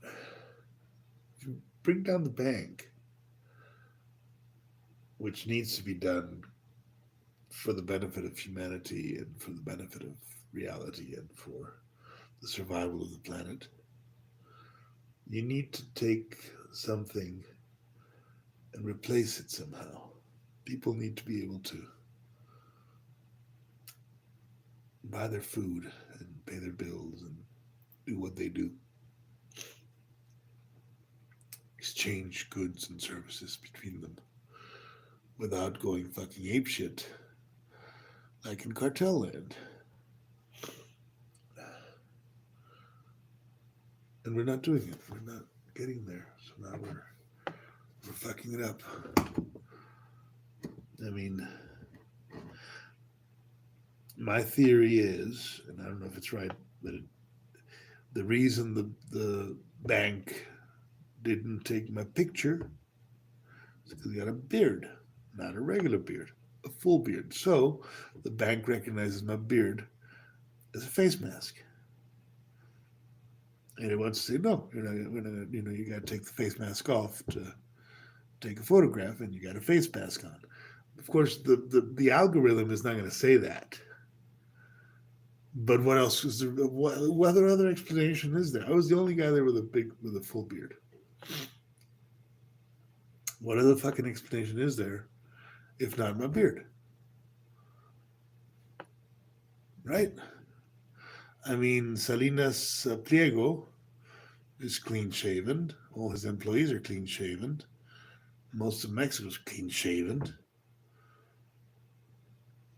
If you bring down the bank, which needs to be done for the benefit of humanity and for the benefit of reality and for the survival of the planet, you need to take something and replace it somehow. People need to be able to buy their food and pay their bills and do what they do. Exchange goods and services between them without going fucking apeshit like in cartel land. And we're not doing it. We're not getting there. So now we're fucking it up. I mean, my theory is, and I don't know if it's right, but the reason the bank didn't take my picture is because I got a beard, not a regular beard, a full beard. So the bank recognizes my beard as a face mask. And it wants to say, no, we're not, you got to take the face mask off to take a photograph, and you got a face mask on. Of course, the algorithm is not going to say that. But what else is there? What other explanation is there? I was the only guy there with a full beard. What other fucking explanation is there, if not my beard? Right? I mean, Salinas Pliego is clean shaven. All his employees are clean shaven. Most of Mexico's clean shaven.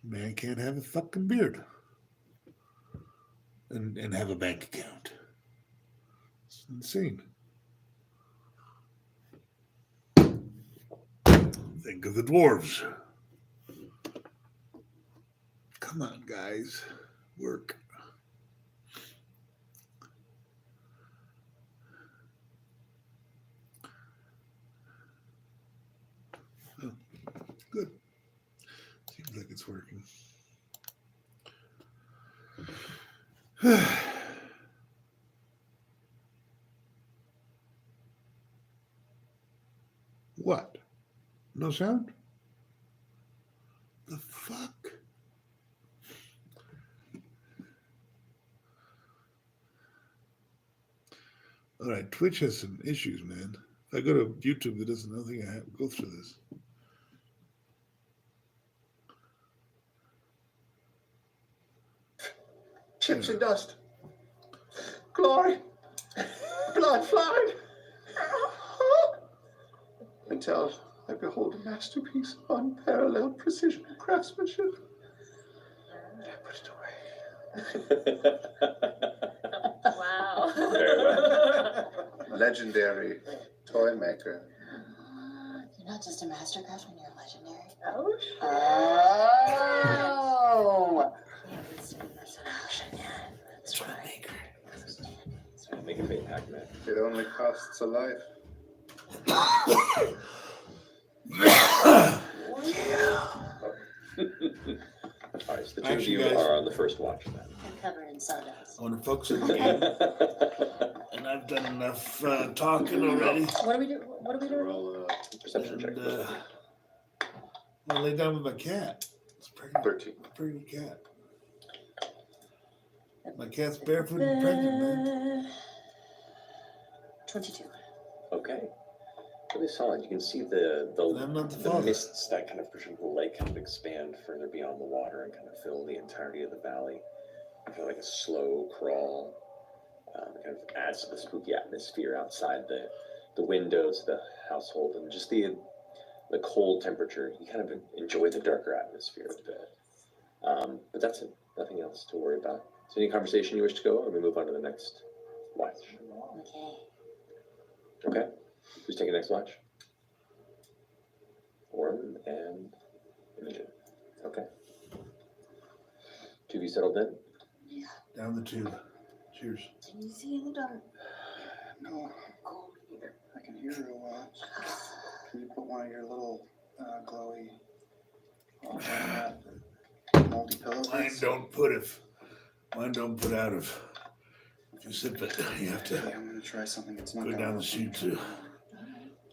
Man can't have a fucking beard and have a bank account. It's insane. Think of the dwarves. Come on, guys. Work. Oh, good. it's working. What? No sound? The fuck? All right, Twitch has some issues, man. If I go to YouTube, it doesn't. I don't think I have to go through this. Chips and dust. Glory. Blood flowing. Until I behold a masterpiece of unparalleled precision and craftsmanship. And I put it away. Wow. Very well. Legendary toy maker. You're not just a master craftsman, you're legendary. Oh, Oh. That's right. Make a big Pac-Man. It only costs a life. All right, so the two of Actually, you guys- are on the first watch then. I'm covered in sawdust. I want to focus on the game, and I've done enough talking already. What are we doing? What are we doing? Roll Perception check. And, I lay down with my cat. It's pregnant. 13. Pregnant cat. My cat's barefoot and pregnant, man. 22. Okay. Really solid. You can see the I'm not the father. mists that kind of push into the lake kind of expand further beyond the water and kind of fill the entirety of the valley. Kind of like a slow crawl. Kind of adds to the spooky atmosphere outside the windows of the household, and just the cold temperature. You kind of enjoy the darker atmosphere a bit. But that's it. Nothing else to worry about. So any conversation you wish to go, or we move on to the next watch? Okay. Okay. Who's taking next watch? Orm and Imogen. Okay. Two of you settled in? Down the tube. Cheers. Can you see in the dark? No, Cold here. I can hear real well. Can you put one of your little glowy moldy pillows? Mine don't put out of. If you sip it, you have Okay, to I'm gonna try something that's not go gonna down the work. chute too.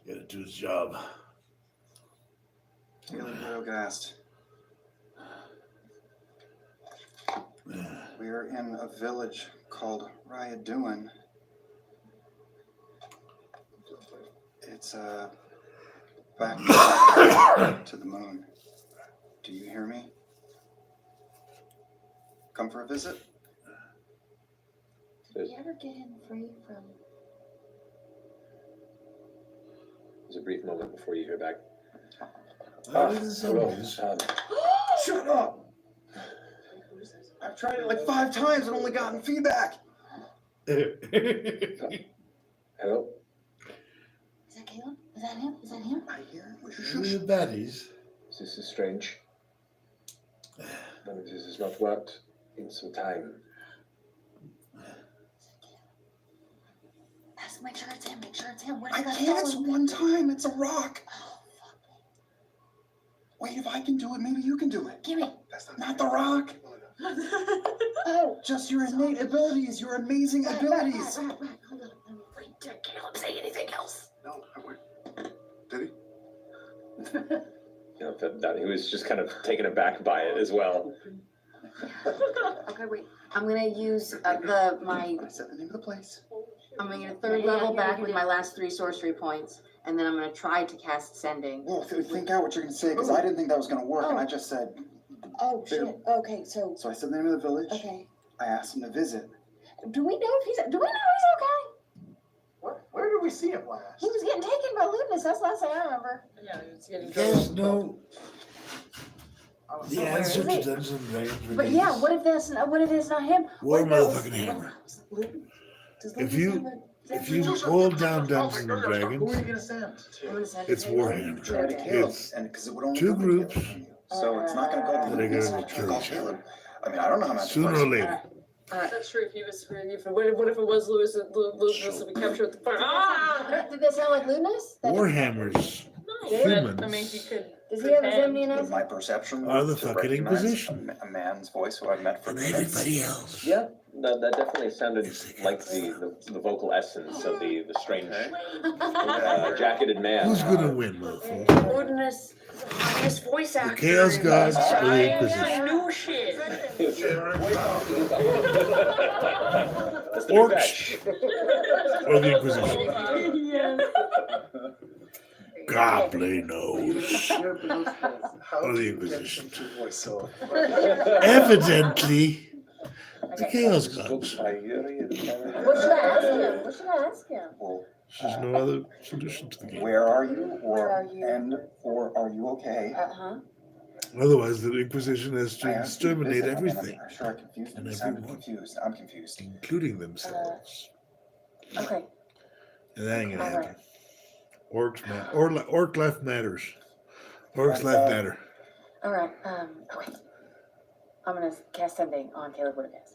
Got to do his job. Feeling real gassed. We are in a village called Ryaduin. It's back to the moon. Do you hear me? Come for a visit? Did you ever get him free from? There's a brief moment before you hear back. As always. Shut up! I've tried it like 5 times and only gotten feedback. Hello? Is that Caleb? Is that him? Is that him? I hear it. Who the baddies? This is strange. This has not worked in some time. Make sure it's him. Make sure it's him. Where's I that can't. It's phone? one time. It's a rock. Oh, fuck. Wait, if I can do it, maybe you can do it. Give me. Not the rock. Oh. Just your innate abilities, your amazing abilities. Hold on. Wait, did Caleb say anything else? No, I went. Did he? You know, that he was just kind of taken aback by it as well. Okay, wait. I'm gonna use my. I said the name of the place. I'm gonna get a 3rd level back with my last 3 sorcery points, and then I'm gonna try to cast Sending. Well, think out what you're gonna say, because I didn't think that was gonna work, and I just said. Oh shit. Okay, so. So I said the name of the village. Okay. I asked him to visit. Do we know if he's okay? Where did we see him last? He was getting taken by Ludinus. That's the last thing I remember. Yeah, it's getting You guys know the So where answer is to it? Dungeons and Dragons. But yeah, what if it's not him? War What if motherfucking hammer. Does If Ludinus you- have a- If you boil down Dungeons and Who are Dragons, you gonna send? I'm gonna send it's it to Warhammer. Try to Okay. kill It's and because it would only 2 go to groups. Caleb from you. So it's not gonna go to That are Lucas, gonna it's gonna kill go each other. Caleb. I mean, I don't know how much. Sooner or later. That's true. If he was, what if it was Lewis and we captured the fire? Ah! Did that sound like Ludinus? Warhammers humans I mean, he could. Does he have his pretend. Zemnian With my accent? perception Are the was to fucking recognize Inquisition. a man's voice who I've met for and minutes. everybody else. Yeah, that definitely sounded Yes, they like can. the vocal essence of the strange Okay. jacketed man. Who's gonna win, motherfucker? Goodness, this voice The actor. Chaos Gods or the I Inquisition? knew shit. That's the big Orcs batch. or the Inquisition? Yes. Goblin knows. How Or the do you get Inquisition. into voiceover? Evidently, the Chaos What Gods. should I ask him? What should I ask him? Well, There's no other solution to the game. where are you? Where are you? Or are you okay? Uh-huh. Otherwise, the Inquisition has to I asked you to exterminate visit. I mean, everything, I'm sure I confused them. and You sounded everyone. confused. I'm confused. including themselves. Okay. And that ain't gonna All right. happen. Orc life matters. Orcs life matter. All right. Okay. I'm gonna cast something on Caleb Woodcast.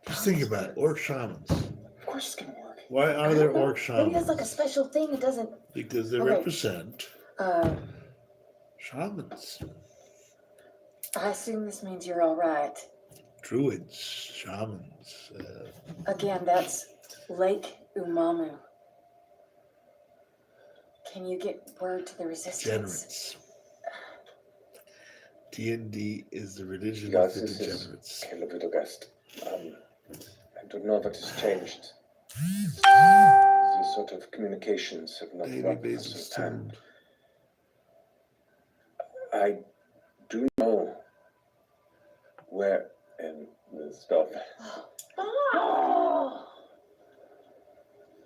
Just think about it. Orc shamans. Of course it's gonna work. Why are there orc Maybe that's shamans? like a special thing. It doesn't. Because they Okay. represent Uh, shamans, I assume this means you're all right. druids, shamans. Again, that's Lake Umamu. Can you get word to the resistance? Degenerates. D&D is the religion Yes, of the this is degenerates. Caleb Littlegast. I don't know what has changed. These sort of communications have not Daily worked for basis some time. turned. I do know where and the stuff. Oh.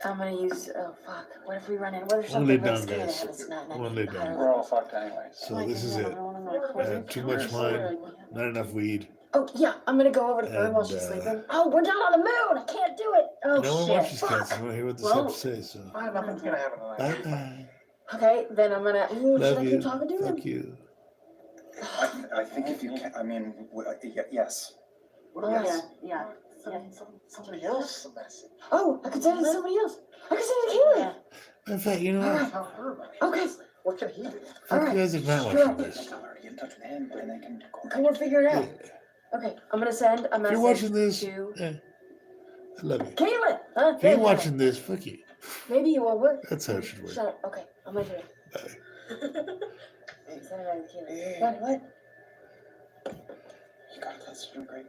I'm gonna use. Oh fuck! What if we run in? What if One lay something down, risky that guys. happens tonight? One lay down. We're all fucked anyway. So this is it. Too much wine, not enough weed. Oh yeah, I'm gonna go over to Fern while And, she's uh, sleeping. Oh, we're not on the moon. I can't do it. Oh No one shit! watches Fuck. cats. I want to hear what this Well, have to say. So Nothing's gonna happen tonight. bye bye. Okay, then I'm gonna. Ooh, should Love I you. keep talking to him? Fuck you. I think if you can, I mean, yes. What do we Oh got? yeah. Somebody else a message. Oh, I could send it to somebody else. I could send it to Caleb. In fact, you know what? Tell her about it. Okay. What can he do? Fuck Alright. you guys if not Sure. watching this. Tell her to get in touch with him, and they can Come on, figure it Yeah. out. Okay, I'm gonna send a If message you're watching this, to I love you. Caleb. Huh? If you're Yeah, watching this, fuck you. maybe you won't work. That's how it should work. Shut up. Okay, I'm gonna do it. Bye. Send it out to Caleb. What? You got it. That's doing great.